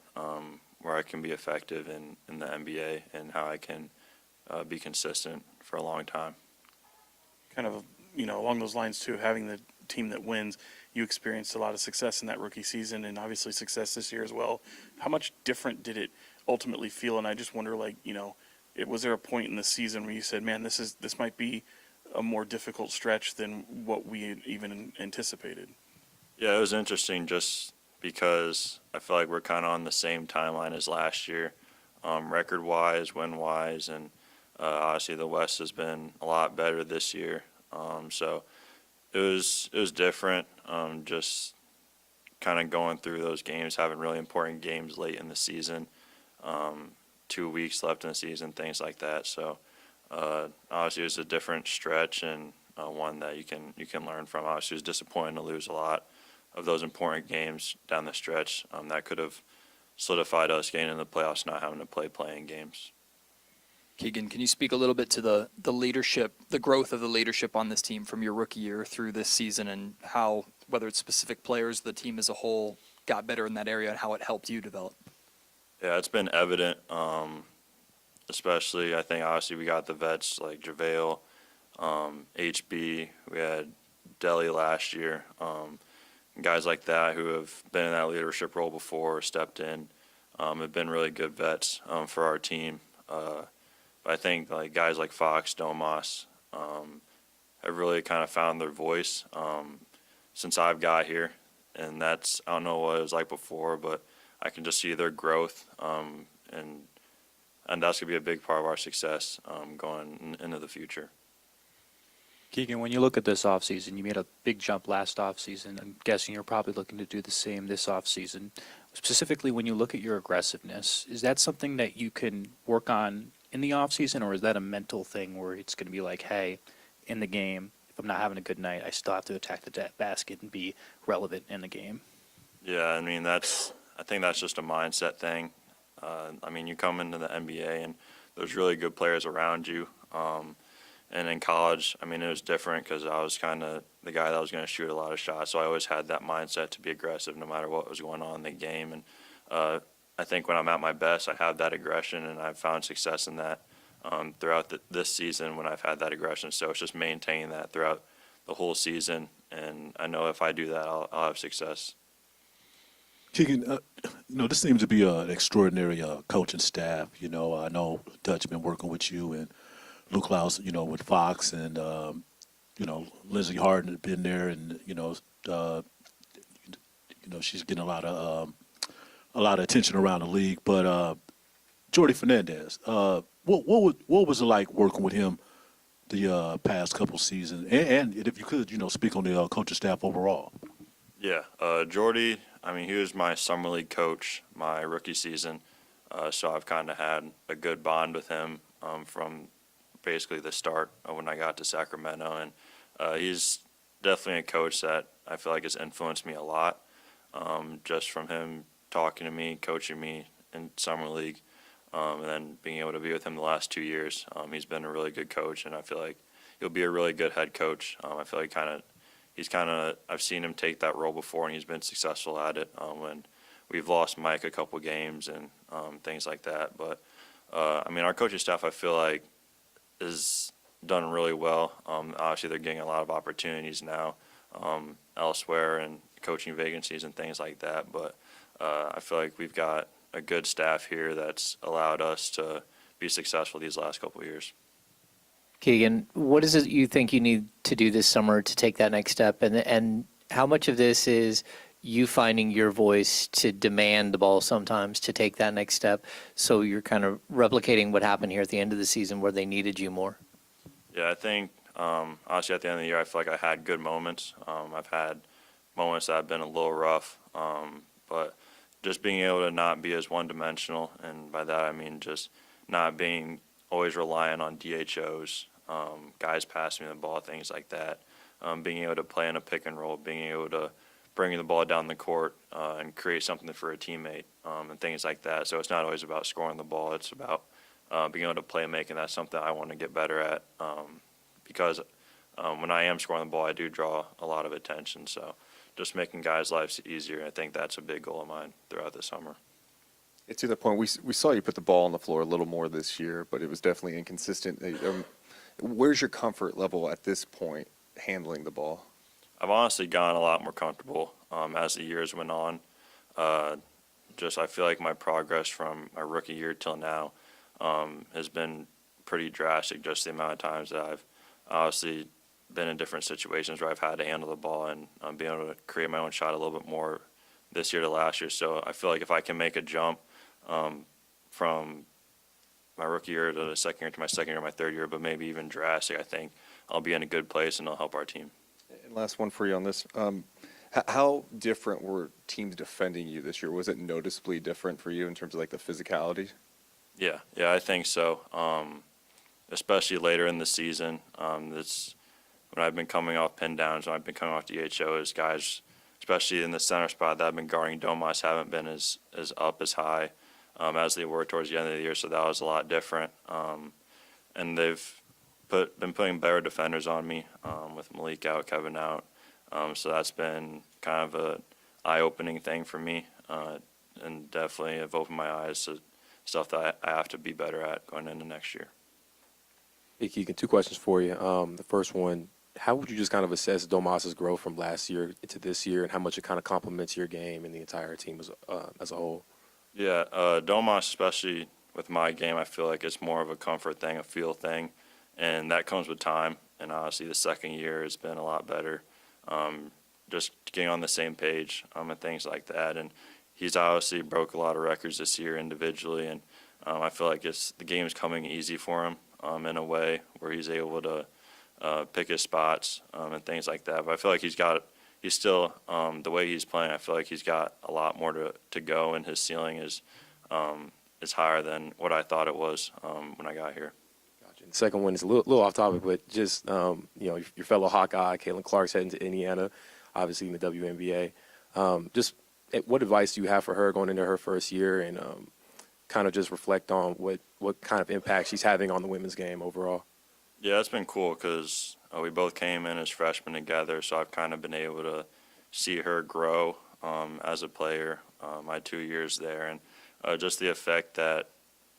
where I can be effective in the NBA and how I can be consistent for a long time. Kind of, along those lines too, having the team that wins, you experienced a lot of success in that rookie season and obviously success this year as well. How much different did it ultimately feel? And I just wonder, was there a point in the season where you said, man, this might be a more difficult stretch than what we had even anticipated? Yeah, it was interesting just because I feel like we're kind of on the same timeline as last year, record-wise, win-wise, and obviously the West has been a lot better this year. So it was different, just kind of going through those games, having really important games late in the season, 2 weeks left in the season, things like that. So obviously it was a different stretch and one that you can learn from. Obviously it was disappointing to lose a lot of those important games down the stretch. That could have solidified us getting in the playoffs, not having to play playing games. Keegan, can you speak a little bit to the leadership, the growth of the leadership on this team from your rookie year through this season, and how, whether it's specific players, the team as a whole got better in that area, and how it helped you develop? Yeah, it's been evident, especially I think obviously we got the vets like JaVale, HB, we had Deli last year, guys like that who have been in that leadership role before or stepped in, have been really good vets for our team. But I think like guys like Fox, Domas, have really kind of found their voice since I've got here, and I don't know what it was like before, but I can just see their growth, and that's gonna be a big part of our success going into the future. Keegan, when you look at this offseason, you made a big jump last offseason. I'm guessing you're probably looking to do the same this offseason. Specifically, when you look at your aggressiveness, is that something that you can work on in the offseason, or is that a mental thing where it's going to be like, hey, in the game, if I'm not having a good night, I still have to attack the basket and be relevant in the game? Yeah, I mean, I think that's just a mindset thing. I mean, you come into the NBA and there's really good players around you. And in college, I mean, it was different because I was kind of the guy that was going to shoot a lot of shots. So I always had that mindset to be aggressive no matter what was going on in the game. And I think when I'm at my best, I have that aggression, and I've found success in that throughout this season when I've had that aggression. So it's just maintaining that throughout the whole season. And I know if I do that, I'll have success. Keegan, this seems to be an extraordinary coaching staff. I know Dutch been working with you and Luke Klaus, with Fox, and Lindsey Harden had been there, and she's getting a lot of attention around the league. But Jordy Fernandez, what was it like working with him the past couple seasons? And if you could, speak on the coaching staff overall. Yeah, Jordy, I mean, he was my summer league coach my rookie season, so I've kind of had a good bond with him from basically the start of when I got to Sacramento, and he's definitely a coach that I feel like has influenced me a lot, just from him talking to me, coaching me in summer league, and then being able to be with him the last 2 years. He's been a really good coach, and I feel like he'll be a really good head coach. I feel like I've seen him take that role before, and he's been successful at it. When we've lost Mike a couple games and things like that, but our coaching staff, I feel like, is done really well. Obviously, they're getting a lot of opportunities now elsewhere and coaching vacancies and things like that. But I feel like we've got a good staff here that's allowed us to be successful these last couple of years. Keegan, what is it you think you need to do this summer to take that next step? And how much of this is you finding your voice to demand the ball sometimes to take that next step, so you're kind of replicating what happened here at the end of the season where they needed you more? Yeah, I think, honestly, at the end of the year, I feel like I had good moments. I've had moments that have been a little rough, but just being able to not be as one-dimensional, and by that I mean just not being always reliant on DHOs, guys passing me the ball, things like that, being able to play in a pick and roll, being able to bring the ball down the court and create something for a teammate, and things like that. So it's not always about scoring the ball, it's about being able to play and make, and that's something I want to get better at, because when I am scoring the ball, I do draw a lot of attention. So just making guys' lives easier, I think that's a big goal of mine throughout the summer. To the point, we saw you put the ball on the floor a little more this year, but it was definitely inconsistent. Where's your comfort level at this point handling the ball? I've honestly gotten a lot more comfortable as the years went on. I feel like my progress from my rookie year till now has been pretty drastic, just the amount of times that I've obviously been in different situations where I've had to handle the ball and being able to create my own shot a little bit more this year to last year. So I feel like if I can make a jump from my rookie year to the second year to my second year, my third year, but maybe even drastic, I think I'll be in a good place and it'll help our team. And last one for you on this. How different were teams defending you this year? Was it noticeably different for you in terms of like the physicality? Yeah, I think so. Especially later in the season, when I've been coming off pin downs, when I've been coming off DHOs, guys, especially in the center spot that I've been guarding Domantas, haven't been as up as high as they were towards the end of the year. So that was a lot different. And they've been putting better defenders on me with Malik out, Kevin out. So that's been kind of a eye-opening thing for me, and definitely have opened my eyes to stuff that I have to be better at going into next year. Hey, Keegan, 2 questions for you. The first one, how would you just kind of assess Domas's growth from last year to this year, and how much it kind of complements your game and the entire team as a whole? Yeah, Domas, especially with my game, I feel like it's more of a comfort thing, a feel thing, and that comes with time. And obviously the second year has been a lot better, just getting on the same page and things like that. And he's obviously broke a lot of records this year individually, and I feel like the game is coming easy for him in a way where he's able to pick his spots and things like that. But I feel like he's still, the way he's playing, I feel like he's got a lot more to go, and his ceiling is higher than what I thought it was when I got here. Gotcha. The second one is a little off topic, but just your fellow Hawkeye, Caitlin Clark's heading to Indiana, obviously in the WNBA. What advice do you have for her going into her first year, and kind of just reflect on what kind of impact she's having on the women's game overall? Yeah, it's been cool because we both came in as freshmen together, so I've kind of been able to see her grow as a player my 2 years there, and just the effect that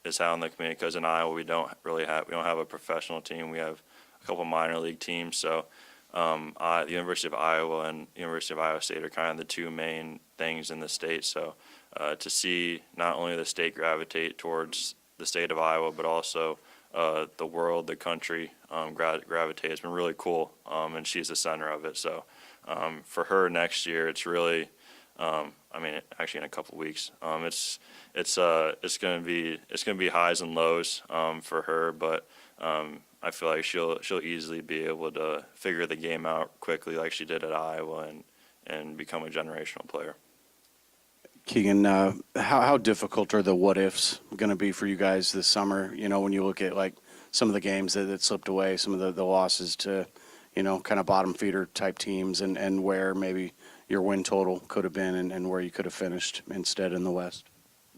it's had on the community. Because in Iowa, we don't have a professional team. We have a couple minor league teams. So the University of Iowa and University of Iowa State are kind of the 2 main things in the state. So to see not only the state gravitate towards the state of Iowa, but also the world, the country gravitate, it's been really cool, and she's the center of it. So for her next year, it's really, actually in a couple weeks, it's going to be highs and lows for her, but I feel like she'll easily be able to figure the game out quickly, like she did at Iowa, and become a generational player. Keegan, how difficult are the what-ifs going to be for you guys this summer? When you look at like some of the games that slipped away, some of the losses to, kind of bottom feeder type teams, and where maybe, your win total could have been and where you could have finished instead in the West?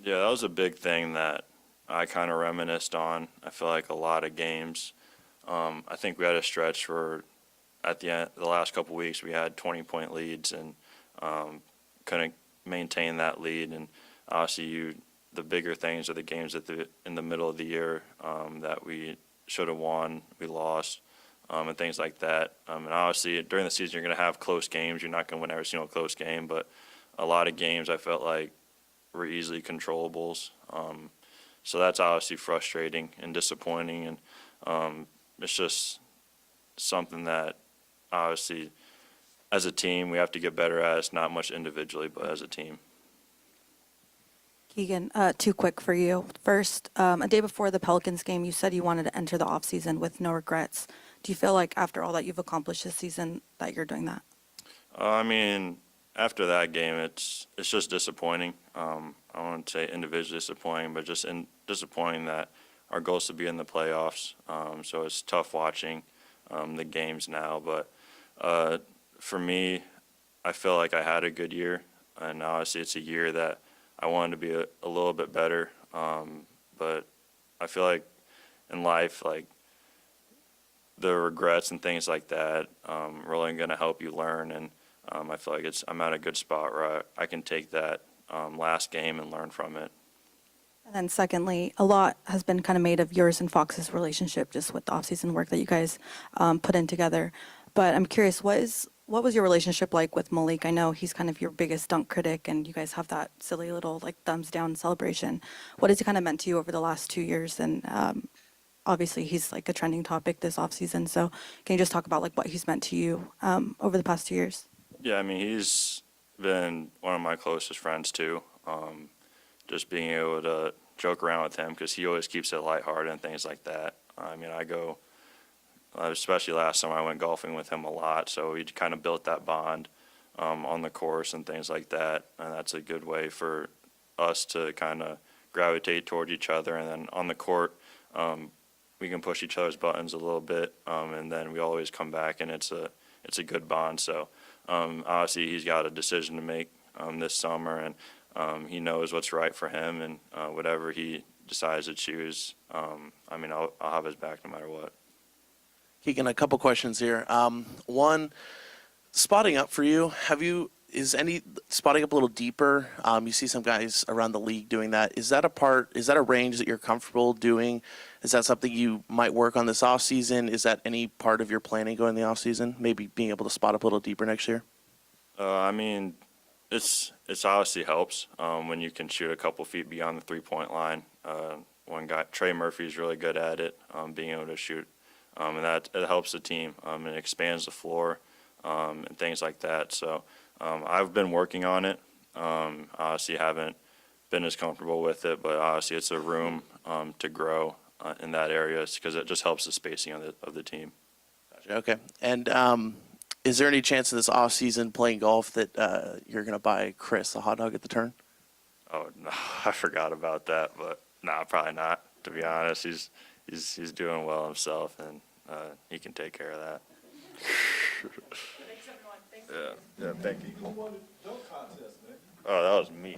Yeah, that was a big thing that I kind of reminisced on. I feel like a lot of games. I think we had a stretch where at the end, the last couple weeks, we had 20-point leads and couldn't maintain that lead. And obviously, the bigger things are the games in the middle of the year that we should have won, we lost, and things like that. And obviously, during the season, you're going to have close games. You're not going to win every single close game, but a lot of games I felt like were easily controllables. So that's obviously frustrating and disappointing, and it's just something that obviously as a team we have to get better at. It's not much individually, but as a team. Keegan, too quick for you. First, a day before the Pelicans game, you said you wanted to enter the offseason with no regrets. Do you feel like after all that you've accomplished this season that you're doing that? I mean, after that game, it's just disappointing. I wouldn't say individually disappointing, but just disappointing that our goal is to be in the playoffs. So it's tough watching the games now. But for me, I feel like I had a good year, and obviously it's a year that I wanted to be a little bit better. But I feel like in life, like the regrets and things like that really going to help you learn. And I feel like I'm at a good spot where I can take that last game and learn from it. And then secondly, a lot has been kind of made of yours and Fox's relationship just with the offseason work that you guys put in together. But I'm curious, what was your relationship like with Malik? I know he's kind of your biggest dunk critic, and you guys have that silly little like thumbs down celebration. What has he kind of meant to you over the last 2 years? And obviously he's like a trending topic this offseason. So can you just talk about like what he's meant to you over the past 2 years? Yeah, I mean, he's been one of my closest friends too. Just being able to joke around with him because he always keeps it lighthearted and things like that. I mean, especially last summer, I went golfing with him a lot, so we kind of built that bond on the course and things like that. And that's a good way for us to kind of gravitate toward each other. And then on the court, we can push each other's buttons a little bit, and then we always come back, and it's a good bond. So obviously, he's got a decision to make this summer, and he knows what's right for him, and whatever he decides to choose, I mean, I'll have his back no matter what. Keegan, a couple questions here. One, spotting up for you. Is any spotting up a little deeper? You see some guys around the league doing that. Is that a range that you're comfortable doing? Is that something you might work on this offseason? Is that any part of your planning going in the offseason? Maybe being able to spot up a little deeper next year? I mean, it's obviously helps when you can shoot a couple feet beyond the 3-point line. One guy, Trey Murphy's really good at it, being able to shoot, and that it helps the team. It expands the floor and things like that. So I've been working on it. Obviously, haven't been as comfortable with it, but obviously it's a room to grow in that area because it just helps the spacing of the team. Gotcha. Okay. And is there any chance in this offseason playing golf that you're going to buy Chris a hot dog at the turn? Oh no, I forgot about that, but nah, probably not. To be honest, he's doing well himself, and he can take care of that. Thanks, everyone. Thanks. Yeah, thank you. Oh, that was me.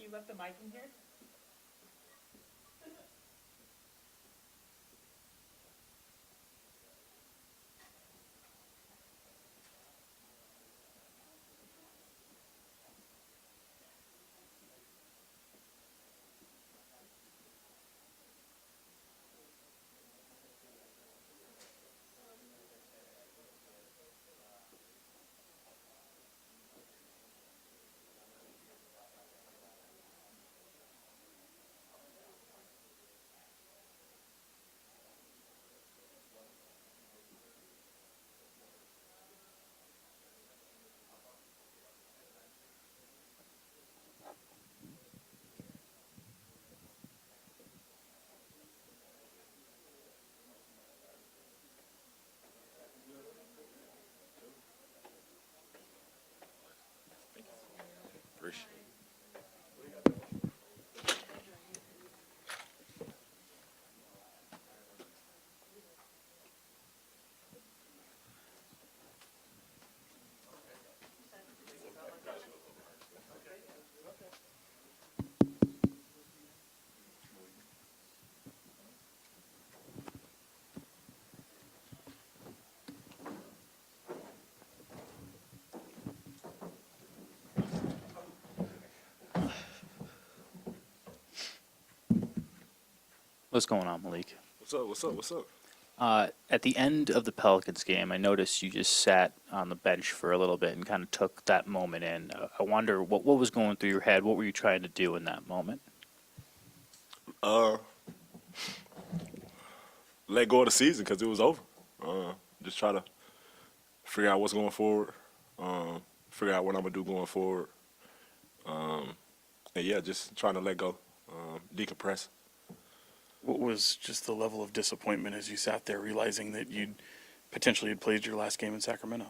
You left the mic in here? What's going on, Malik? What's up? What's up? What's up? At the end of the Pelicans game, I noticed you just sat on the bench for a little bit and kind of took that moment in. I wonder what was going through your head. What were you trying to do in that moment? Let go of the season because it was over. Just try to figure out what's going forward. Figure out what I'm gonna do going forward. And yeah, just trying to let go, decompress. What was just the level of disappointment as you sat there realizing that you'd potentially had played your last game in Sacramento?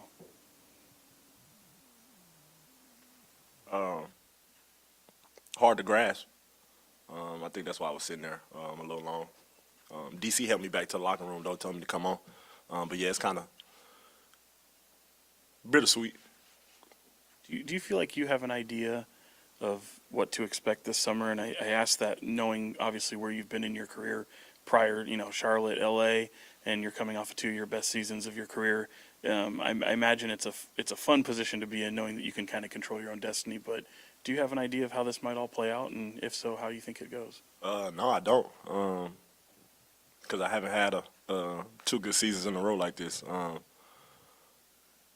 Hard to grasp. I think that's why I was sitting there a little long. DC helped me back to the locker room, though, telling me to come on. But yeah, it's kind of bittersweet. Do you feel like you have an idea of what to expect this summer? And I ask that knowing obviously where you've been in your career prior, Charlotte, LA, and you're coming off of 2 of your best seasons of your career. I imagine it's a fun position to be in, knowing that you can kind of control your own destiny. But do you have an idea of how this might all play out, and if so, how do you think it goes? No, I don't, because I haven't had 2 good seasons in a row like this.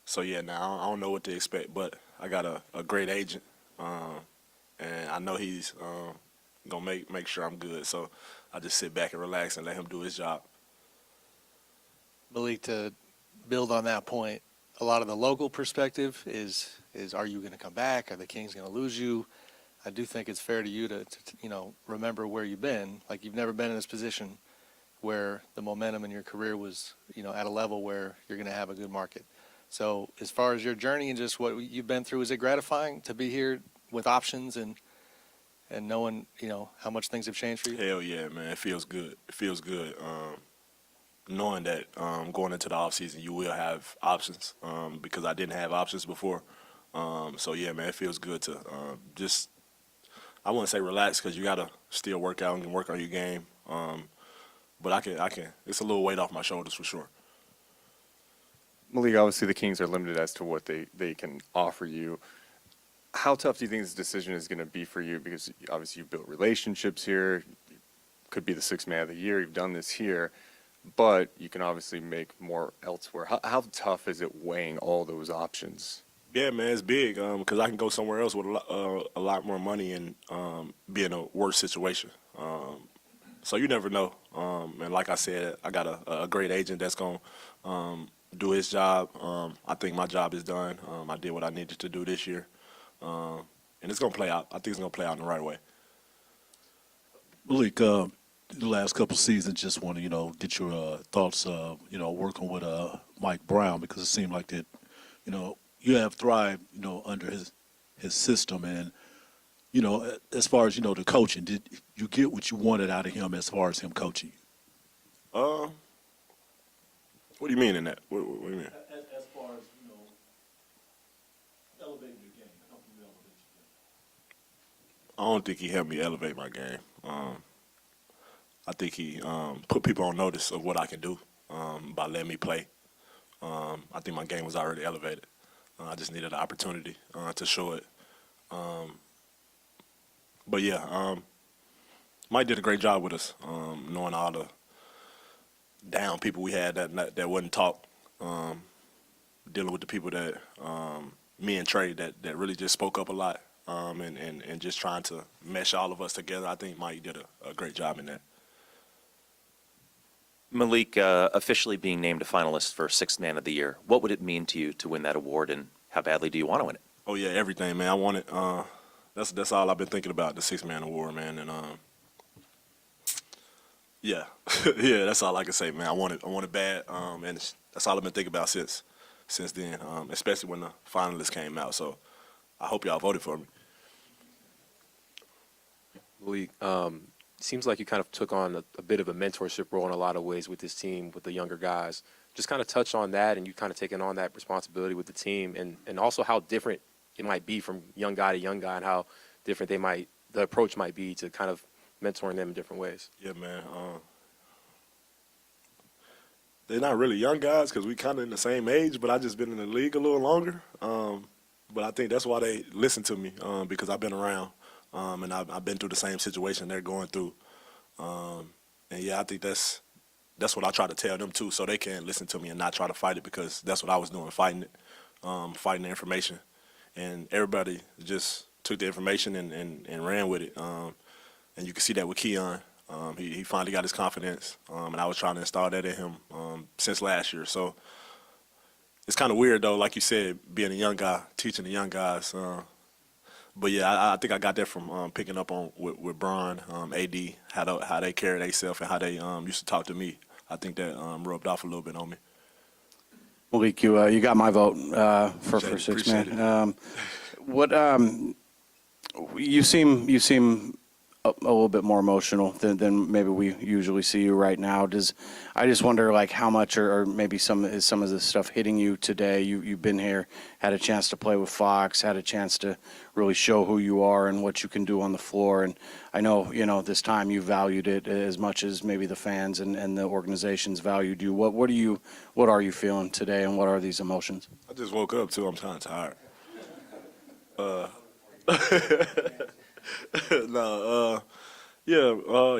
So yeah, now I don't know what to expect, but I got a great agent, and I know he's gonna make sure I'm good. So I just sit back and relax and let him do his job. Malik, to build on that point, a lot of the local perspective is are you going to come back? Are the Kings going to lose you? I do think it's fair to you to remember where you've been. Like, you've never been in this position where the momentum in your career was at a level where you're going to have a good market. So as far as your journey and just what you've been through, is it gratifying to be here with options and knowing how much things have changed for you? Hell yeah, man. It feels good. It feels good. Knowing that going into the offseason you will have options, because I didn't have options before. So yeah, man, it feels good to just, I wouldn't say relax, because you got to still work out and work on your game. But I can, it's a little weight off my shoulders for sure. Malik, obviously the Kings are limited as to what they can offer you. How tough do you think this decision is going to be for you? Because obviously you've built relationships here. You could be the 6th man of the year. You've done this here. But you can obviously make more elsewhere. How tough is it weighing all those options? Yeah, man, it's big, because I can go somewhere else with a lot more money and be in a worse situation. So you never know. And like I said, I got a great agent that's going to do his job. I think my job is done. I did what I needed to do this year. And it's going to play out. I think it's going to play out in the right way. Malik, the last couple seasons, just want to, get your thoughts of, working with Mike Brown, because it seemed like that, you have thrived, under his system. And, as far as, the coaching, did you get what you wanted out of him as far as him coaching you? What do you mean in that? What do you mean? As far as, elevating your game, helping you elevate your game. I don't think he helped me elevate my game. I think he put people on notice of what I can do by letting me play. I think my game was already elevated. I just needed an opportunity to show it. But yeah, Mike did a great job with us, knowing all the down people we had that wouldn't talk, dealing with the people that me and Trey that really just spoke up a lot, and just trying to mesh all of us together. I think Mike did a great job in that. Malik, officially being named a finalist for 6th Man of the Year, what would it mean to you to win that award, and how badly do you want to win it? Oh yeah, everything, man. I want it. That's all I've been thinking about, the 6th Man award, man. And yeah, yeah, that's all I can say, man. I want it bad. And that's all I've been thinking about since then, especially when the finalists came out. So I hope y'all voted for me. Malik, seems like you kind of took on a bit of a mentorship role in a lot of ways with this team, with the younger guys. Just kind of touch on that, and you kind of taking on that responsibility with the team, and also how different it might be from young guy to young guy, and how different the approach might be to kind of mentoring them in different ways. Yeah, man. They're not really young guys because we kind of in the same age, but I just been in the league a little longer. But I think that's why they listen to me, because I've been around. And I've been through the same situation they're going through. And yeah, I think that's what I try to tell them too, so they can listen to me and not try to fight it, because that's what I was doing, fighting it, fighting the information, and everybody just took the information and ran with it. And you can see that with Keon. He finally got his confidence, and I was trying to install that in him since last year. So it's kind of weird though, like you said, being a young guy, teaching the young guys. But yeah, I think I got that from picking up on with Bron, AD, how they carry themselves and how they used to talk to me. I think that rubbed off a little bit on me. Malik, you got my vote for six Appreciate man. What you seem a little bit more emotional than maybe we usually see you right now. I just wonder like how much or maybe some of this stuff hitting you today. You've been here, had a chance to play with Fox, had a chance to really show who you are and what you can do on the floor. And I know, this time you valued it as much as maybe the fans and the organizations valued you. What are you feeling today, and what are these emotions? I just woke up too. I'm kind of tired.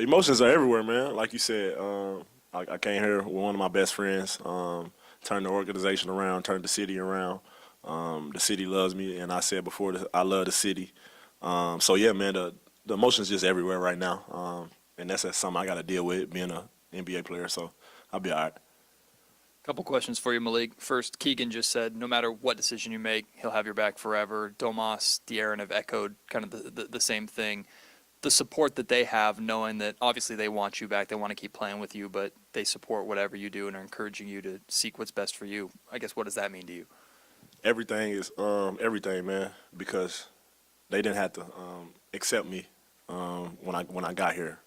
Emotions are everywhere, man. Like you said, I came here with one of my best friends, turned the organization around, turned the city around. The city loves me, and I said before, I love the city. So yeah, man, the emotions just everywhere right now, and that's something I got to deal with being an NBA player. So I'll be all right. Couple questions for you, Malik. First, Keegan just said no matter what decision you make, he'll have your back forever. Domas, De'Aaron have echoed kind of the same thing. The support that they have, knowing that obviously they want you back, they want to keep playing with you, but they support whatever you do and are encouraging you to seek what's best for you. I guess, what does that mean to you? Everything is everything, man, because they didn't have to accept me when I got here,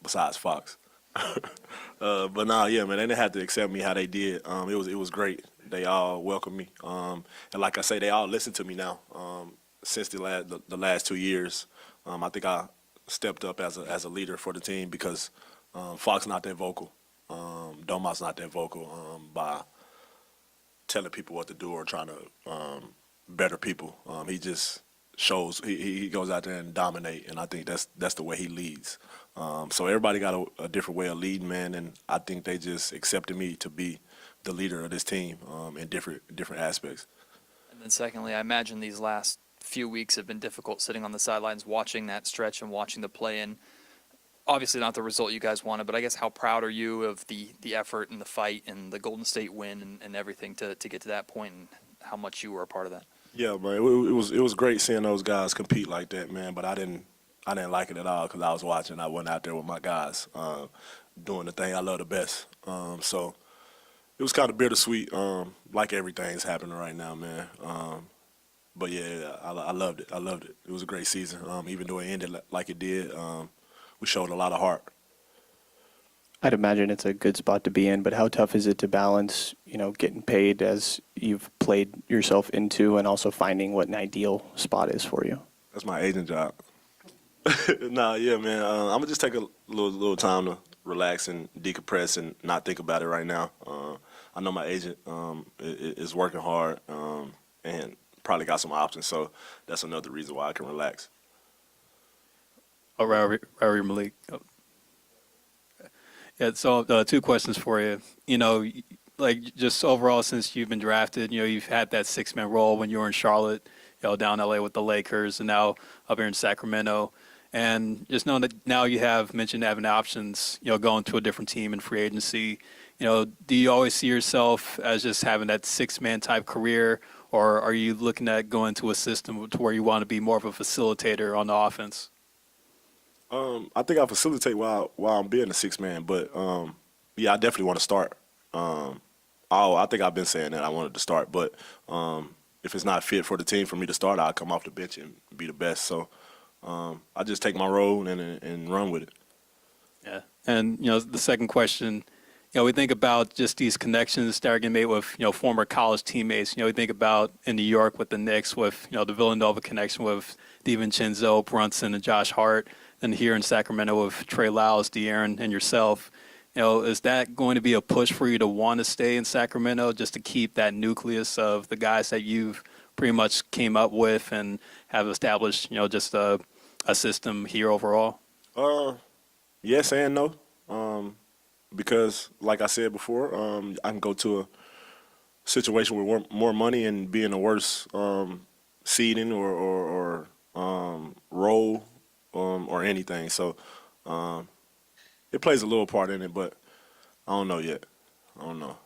besides Fox. But nah, yeah, man, they didn't have to accept me how they did. It was great. They all welcomed me, and like I say, they all listen to me now. Since the last 2 years, I think I stepped up as a leader for the team, because Fox not that vocal, Domas not that vocal by telling people what to do or trying to better people. He just shows he goes out there and dominate, and I think that's the way he leads. So everybody got a different way of leading, man, and I think they just accepted me to be the leader of this team in different aspects. And then secondly, I imagine these last few weeks have been difficult, sitting on the sidelines, watching that stretch and watching the play-in. Obviously not the result you guys wanted, but I guess how proud are you of the effort and the fight and the Golden State win and everything to get to that point, and how much you were a part of that? Yeah, man, it was great seeing those guys compete like that, man. But I didn't like it at all, because I was watching. I wasn't out there with my guys doing the thing I love the best. So it was kind of bittersweet, like everything's happening right now, man. But yeah, I loved it. I loved it. It was a great season. Even though it ended like it did, we showed a lot of heart. I'd imagine it's a good spot to be in, but how tough is it to balance, getting paid as you've played yourself into, and also finding what an ideal spot is for you? That's my agent job. Nah, yeah, man. I'm gonna just take a little time to relax and decompress and not think about it right now. I know my agent is working hard and probably got some options, so that's another reason why I can relax. All right, Malik. Yeah, so 2 questions for you. Like just overall, since you've been drafted, you've had that 6-man role when you were in Charlotte, down LA with the Lakers, and now up here in Sacramento. And just knowing that now you have mentioned having options, going to a different team in free agency, do you always see yourself as just having that 6-man type career, or are you looking at going to a system to where you want to be more of a facilitator on the offense? I think I facilitate while I'm being a 6-man, but yeah, I definitely want to start. I think I've been saying that I wanted to start, but if it's not fit for the team for me to start, I'll come off the bench and be the best. So I just take my role and run with it. Yeah, and the second question, we think about just these connections that are getting made with former college teammates. We think about in New York with the Knicks, with the Villanova connection with DiVincenzo, Brunson, and Josh Hart. And here in Sacramento with Trey Lyles, De'Aaron, and yourself, is that going to be a push for you to want to stay in Sacramento, just to keep that nucleus of the guys that you've pretty much came up with and have established, just a system here overall? Yes and no, because like I said before, I can go to a situation with more money and be in a worse seeding or role or anything. So it plays a little part in it, but I don't know yet. I don't know.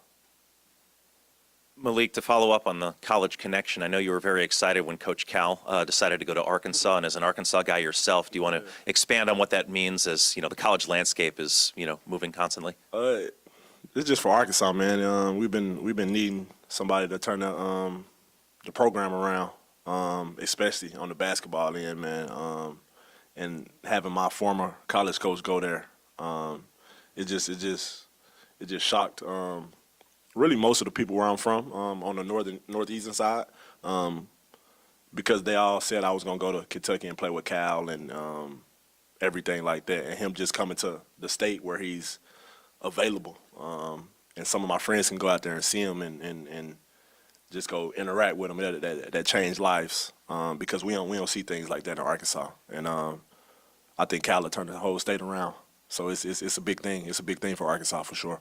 Malik, to follow up on the college connection, I know you were very excited when Coach Cal decided to go to Arkansas, and as an Arkansas guy yourself, do you want to expand on what that means as, the college landscape is, moving constantly? It's just for Arkansas, man. We've been needing somebody to turn the program around, especially on the basketball end, man. And having my former college coach go there, it just shocked. Really, most of the people where I'm from, on the northeastern side, because they all said I was gonna go to Kentucky and play with Cal and everything like that, and him just coming to the state where he's available, and some of my friends can go out there and see him and just go interact with him. That changed lives, because we don't see things like that in Arkansas, and I think Cal turned the whole state around. So it's a big thing. It's a big thing for Arkansas for sure.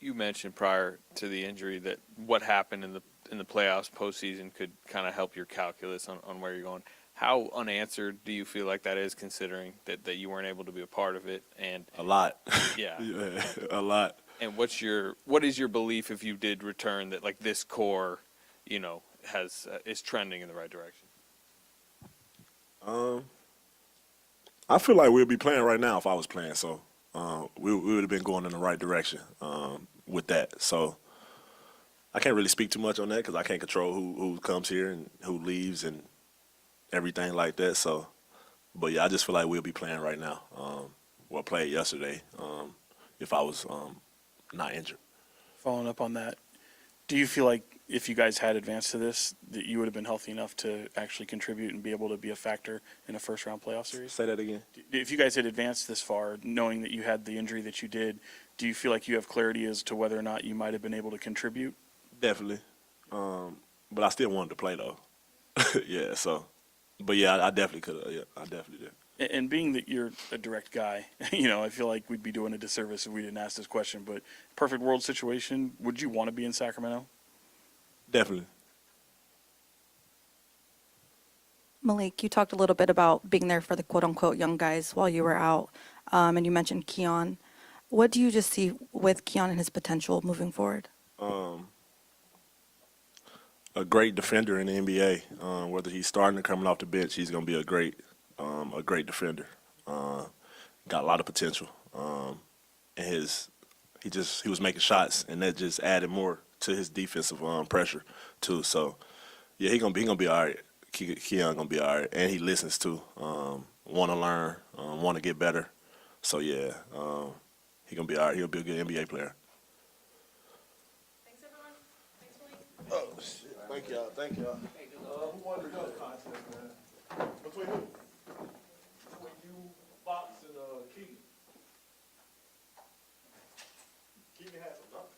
You mentioned prior to the injury that what happened in the playoffs postseason could kind of help your calculus on where you're going. How unanswered do you feel like that is, considering that you weren't able to be a part of it? And a lot. Yeah. Yeah, a lot. And what is your belief if you did return, that like this core, is trending in the right direction? I feel like we'd be playing right now if I was playing. So we would have been going in the right direction with that. So I can't really speak too much on that because I can't control who comes here and who leaves and everything like that. So, but yeah, I just feel like we'll be playing right now. Well, played yesterday if I was not injured. Following up on that, do you feel like if you guys had advanced to this, that you would have been healthy enough to actually contribute and be able to be a factor in a first-round playoff series? Say that again. If you guys had advanced this far, knowing that you had the injury that you did, do you feel like you have clarity as to whether or not you might have been able to contribute? Definitely. But I still wanted to play, though. Yeah, so. But, yeah, I definitely could have. Yeah, I definitely did. And being that you're a direct guy, I feel like we'd be doing a disservice if we didn't ask this question, but perfect world situation, would you want to be in Sacramento? Definitely. Malik, you talked a little bit about being there for the quote-unquote young guys while you were out, and you mentioned Keon. What do you just see with Keon and his potential moving forward? A great defender in the NBA. Whether he's starting or coming off the bench, he's going to be a great defender. Got a lot of potential. And he was making shots, and that just added more to his defensive pressure too. So yeah, he gonna be all right. Keon gonna be all right, and he listens too. Want to learn, want to get better. So yeah, he gonna be all right. He'll be a good NBA player. Thanks, everyone. Thanks, Malik. Oh shit! Thank y'all. Thank y'all. Who won the dunk contest, man? Between who? Between you, Fox, and Keegan. Keegan had some dunk.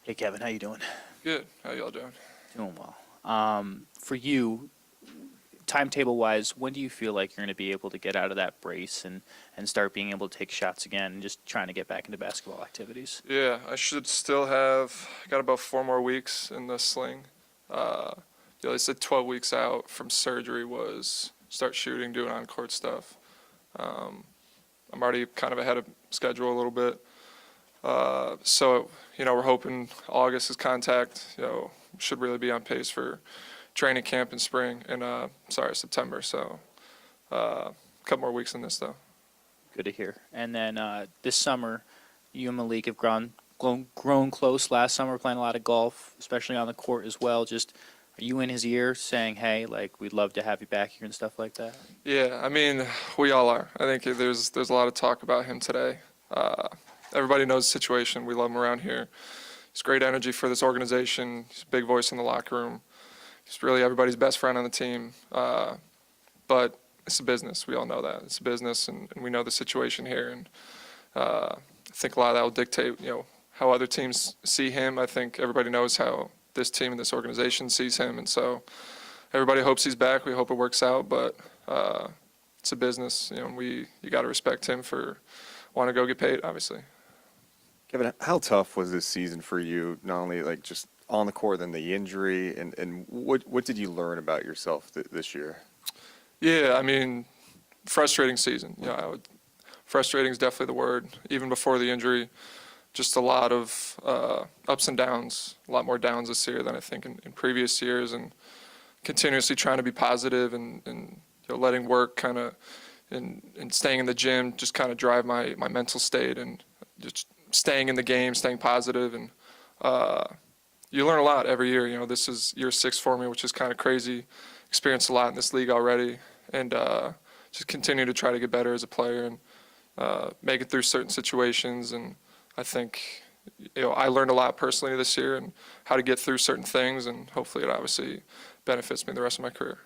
Hey, Kevin, how you doing? Good. How y'all doing? Doing well. For you, timetable-wise, when do you feel like you're going to be able to get out of that brace and start being able to take shots again and just trying to get back into basketball activities? Yeah, I should still have got about 4 more weeks in the sling. They said 12 weeks out from surgery was start shooting, doing on-court stuff. I'm already kind of ahead of schedule a little bit. So, we're hoping August is contact. Should really be on pace for training camp in spring and, September. So, a couple more weeks in this, though. Good to hear. And then this summer, you and Malik have grown close last summer, playing a lot of golf, especially on the court as well. Just, are you in his ear saying, hey, like, we'd love to have you back here and stuff like that? Yeah, I mean, we all are. I think there's a lot of talk about him today. Everybody knows the situation. We love him around here. He's great energy for this organization. He's a big voice in the locker room. He's really everybody's best friend on the team. But it's a business. We all know that. It's a business, and we know the situation here. And I think a lot of that will dictate, how other teams see him. I think everybody knows how this team and this organization sees him. And so everybody hopes he's back. We hope it works out. But it's a business, and you got to respect him for wanting to go get paid, obviously. Kevin, how tough was this season for you? Not only like just on the court, then the injury, and what did you learn about yourself this year? Yeah, I mean, frustrating season. Frustrating is definitely the word. Even before the injury, just a lot of ups and downs. A lot more downs this year than I think in previous years, and continuously trying to be positive and letting work kind of and staying in the gym just kind of drive my mental state and just staying in the game, staying positive, and you learn a lot every year. This is year 6 for me, which is kind of crazy. Experienced a lot in this league already, and just continue to try to get better as a player and make it through certain situations. And I think I learned a lot personally this year and how to get through certain things, and hopefully it obviously benefits me the rest of my career.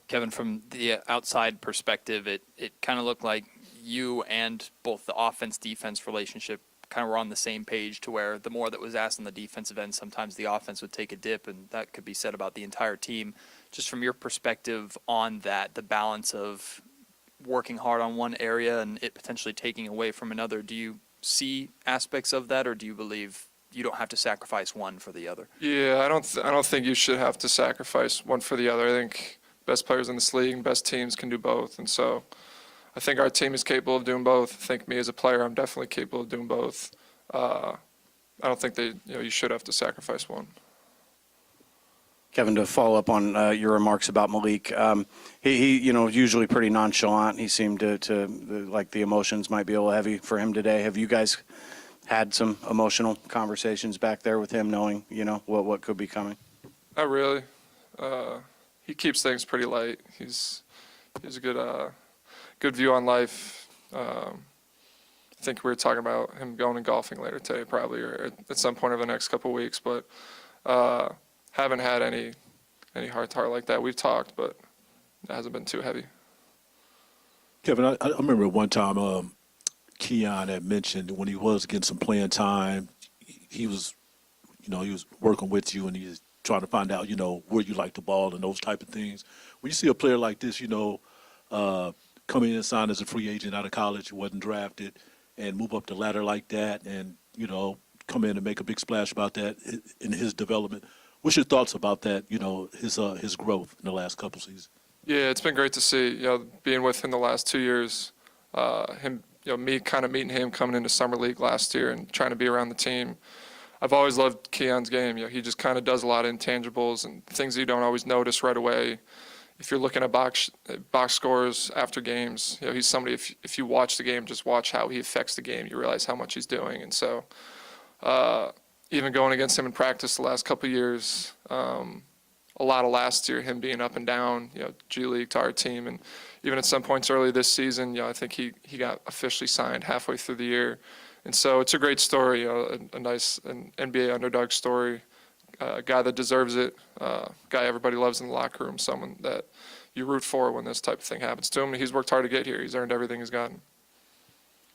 Kevin, from the outside perspective, it kind of looked like you and both the offense-defense relationship kind of were on the same page, to where the more that was asked on the defensive end, sometimes the offense would take a dip, and that could be said about the entire team. Just from your perspective on that, the balance of working hard on one area and it potentially taking away from another, do you see aspects of that, or do you believe you don't have to sacrifice one for the other? Yeah, I don't think you should have to sacrifice one for the other. I think best players in this league and best teams can do both, and so I think our team is capable of doing both. I think me as a player, I'm definitely capable of doing both. I don't think you should have to sacrifice one. Kevin, to follow up on your remarks about Malik, he usually pretty nonchalant. He seemed to like the emotions might be a little heavy for him today. Have you guys had some emotional conversations back there with him, knowing what could be coming? Not really. He keeps things pretty light. He's a good view on life. I think we were talking about him going and golfing later today, probably, or at some point over the next couple of weeks. But haven't had any heart-to-heart like that. We've talked, but it hasn't been too heavy. Kevin, I remember one time Keon had mentioned when he was getting some playing time, he was working with you and he was trying to find out, where you like the ball and those type of things. When you see a player like this, coming in and sign as a free agent out of college, wasn't drafted, and move up the ladder like that, and come in and make a big splash about that in his development. What's your thoughts about that? His growth in the last couple seasons. Yeah, it's been great to see. Being with him the last 2 years, him, me kind of meeting him coming into summer league last year and trying to be around the team. I've always loved Keon's game. He just kind of does a lot of intangibles and things you don't always notice right away. If you're looking at box scores after games, he's somebody, if you watch the game, just watch how he affects the game, you realize how much he's doing. And so even going against him in practice the last couple of years, a lot of last year, him being up and down, G League to our team. And even at some points early this season, I think he got officially signed halfway through the year. And so it's a great story, a nice NBA underdog story. A guy that deserves it, guy everybody loves in the locker room, someone that you root for when this type of thing happens to him. He's worked hard to get here. He's earned everything he's gotten.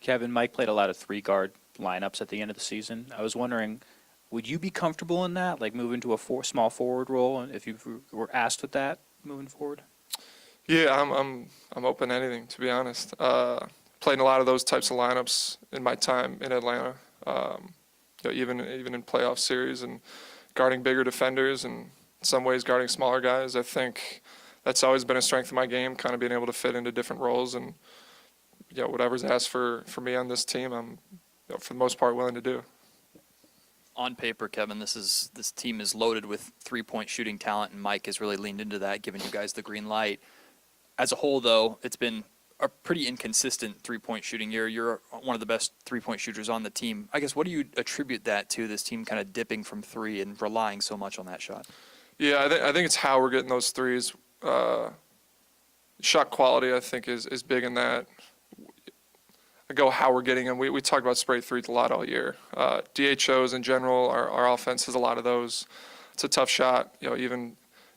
Kevin, Mike played a lot of 3-guard lineups at the end of the season. I was wondering, would you be comfortable in that, like moving to a small forward role, if you were asked with that moving forward? Yeah, I'm open to anything, to be honest. Played in a lot of those types of lineups in my time in Atlanta. Even in playoff series and guarding bigger defenders and in some ways guarding smaller guys. I think that's always been a strength of my game, kind of being able to fit into different roles and whatever's asked for me on this team, I'm for the most part willing to do. On paper, Kevin, this team is loaded with three-point shooting talent, and Mike has really leaned into that, giving you guys the green light. As a whole, though, it's been a pretty inconsistent three-point shooting year. You're one of the best three-point shooters on the team. I guess, what do you attribute that to, this team kind of dipping from three and relying so much on that shot? Yeah, I think it's how we're getting those threes. Shot quality, I think, is big in that. I go how we're getting them. We talk about spray threes a lot all year. DHOs in general, our offense has a lot of those. It's a tough shot.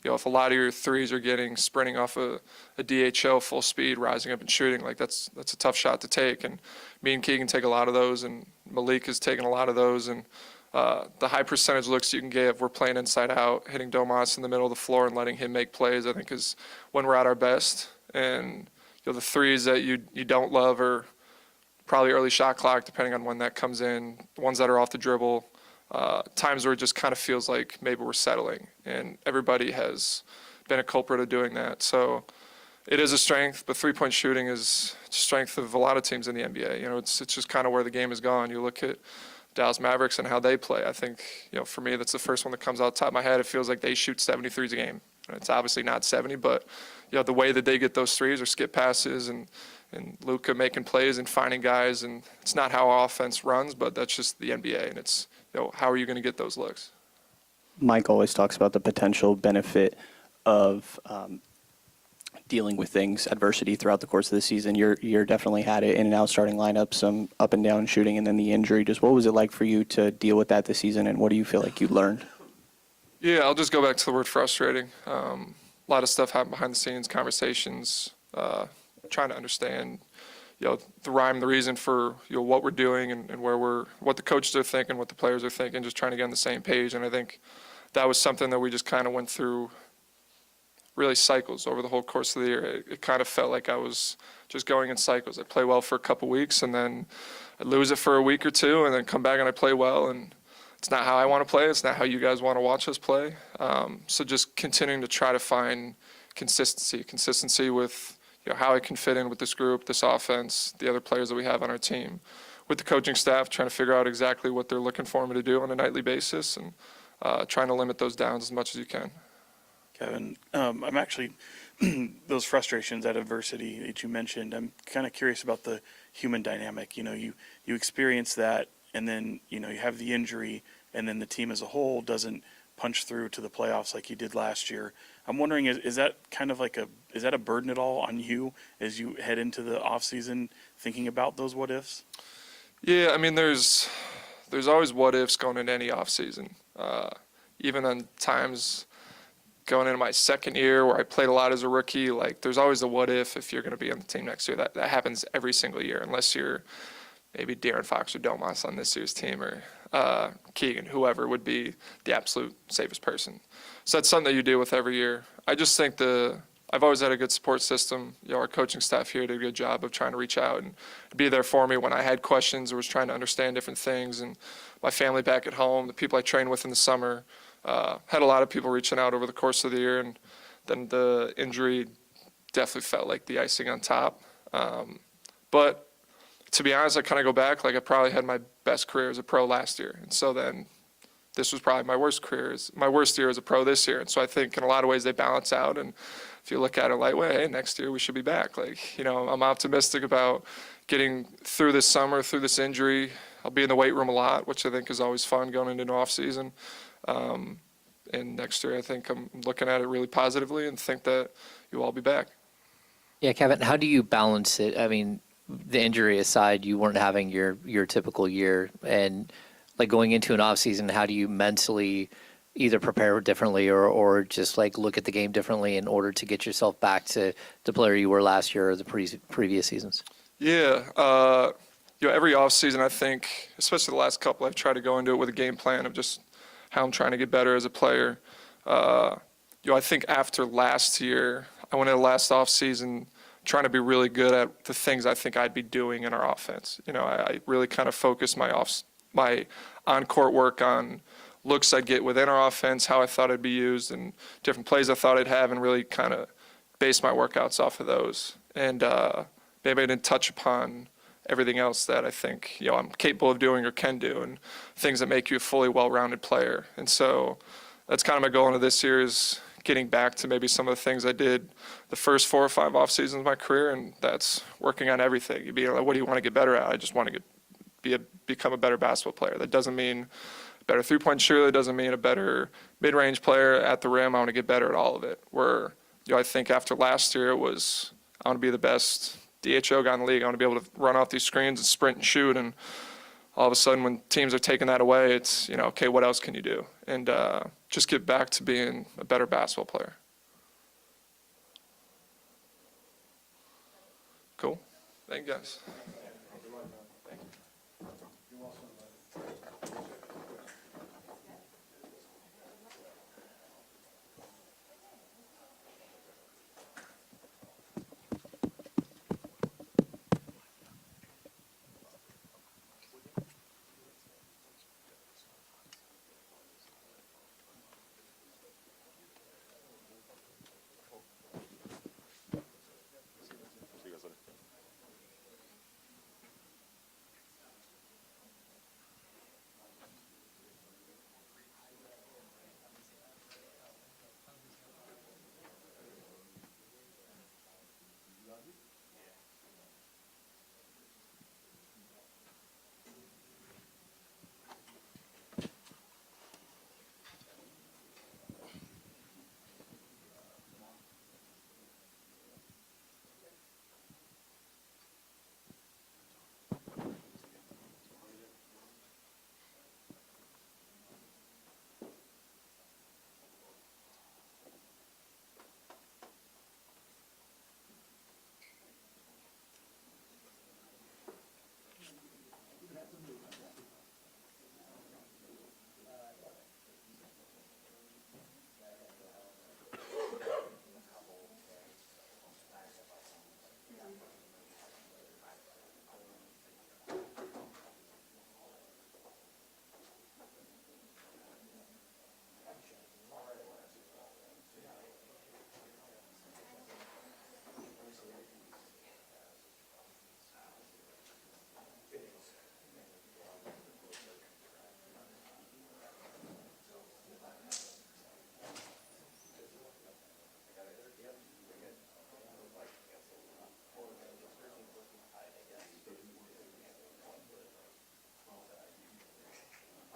If a lot of your threes are getting sprinting off a DHO full speed, rising up and shooting, like that's a tough shot to take. And me and Keegan take a lot of those, and Malik has taken a lot of those. And the high percentage looks you can give, we're playing inside out, hitting Domantas in the middle of the floor and letting him make plays, I think is when we're at our best. And the threes that you don't love are probably early shot clock, depending on when that comes in. The ones that are off the dribble, times where it just kind of feels like maybe we're settling, and everybody has been a culprit of doing that. So it is a strength, but three-point shooting is a strength of a lot of teams in the NBA. It's just kind of where the game has gone. You look at Dallas Mavericks and how they play. I think, for me, that's the first one that comes out the top of my head. It feels like they shoot 73s a game. It's obviously not 70, but the way that they get those threes or skip passes and Luka making plays and finding guys, and it's not how our offense runs, but that's just the NBA, and it's how are you going to get those looks? Mike always talks about the potential benefit of dealing with things, adversity throughout the course of the season. You're definitely had it in and out starting lineup, some up and down shooting, and then the injury. Just what was it like for you to deal with that this season, and what do you feel like you learned? Yeah, I'll just go back to the word frustrating. A lot of stuff happened behind the scenes, conversations, trying to understand, the rhyme, the reason for what we're doing and what the coaches are thinking, what the players are thinking, just trying to get on the same page. And I think that was something that we just kind of went through, really cycles over the whole course of the year. It kind of felt like I was just going in cycles. I'd play well for a couple weeks, and then I'd lose it for a week or two, and then come back and I'd play well. And it's not how I want to play. It's not how you guys want to watch us play. So just continuing to try to find consistency with how I can fit in with this group, this offense, the other players that we have on our team, with the coaching staff, trying to figure out exactly what they're looking for me to do on a nightly basis, and trying to limit those downs as much as you can. Kevin, I'm actually, those frustrations, that adversity that you mentioned, I'm kind of curious about the human dynamic. You experience that, and then, you have the injury, and then the team as a whole doesn't punch through to the playoffs like you did last year. I'm wondering, is that kind of is that a burden at all on you as you head into the offseason thinking about those what ifs? Yeah, I mean, there's always what ifs going into any offseason. Even on times going into my second year where I played a lot as a rookie, there's always a what if you're going to be on the team next year. That happens every single year, unless you're maybe De'Aaron Fox or Domas on this year's team, or Keegan, whoever would be the absolute safest person. So that's something that you deal with every year. I just think I've always had a good support system. Our coaching staff here did a good job of trying to reach out and be there for me when I had questions or was trying to understand different things. And my family back at home, the people I trained with in the summer, had a lot of people reaching out over the course of the year. And then the injury definitely felt like the icing on top. But to be honest, I kind of go back, I probably had my best career as a pro last year. And so then this was probably my worst year as a pro this year. And so I think in a lot of ways they balance out. And if you look at it lightweight, hey, next year we should be back. I'm optimistic about getting through this summer, through this injury. I'll be in the weight room a lot, which I think is always fun going into an off season. And next year I think I'm looking at it really positively and think that you'll all be back. Yeah, Kevin, how do you balance it? I mean, the injury aside, you weren't having your typical year, and going into an off season, how do you mentally either prepare differently or just look at the game differently in order to get yourself back to the player you were last year or the previous seasons? Yeah, every off season I think, especially the last couple, I've tried to go into it with a game plan of just how I'm trying to get better as a player. I think after last year, I went into last offseason trying to be really good at the things I think I'd be doing in our offense. I really kind of focused my on-court work on looks I'd get within our offense, how I thought I'd be used, and different plays I thought I'd have, and really kind of base my workouts off of those. And maybe I didn't touch upon everything else that I think I'm capable of doing or can do, and things that make you a fully well-rounded player. And so that's kind of my goal into this year, is getting back to maybe some of the things I did the first 4 or 5 off seasons of my career, and that's working on everything. You'd be like, what do you want to get better at? I just want to become a better basketball player. That doesn't mean a better three-point shooter. That doesn't mean a better mid-range player at the rim. I want to get better at all of it. Where I think after last year, it was I want to be the best DHO guy in the league. I want to be able to run off these screens and sprint and shoot. And all of a sudden, when teams are taking that away, it's, okay, what else can you do? And just get back to being a better basketball player. Cool. Thank you, guys.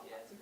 Yeah, it's a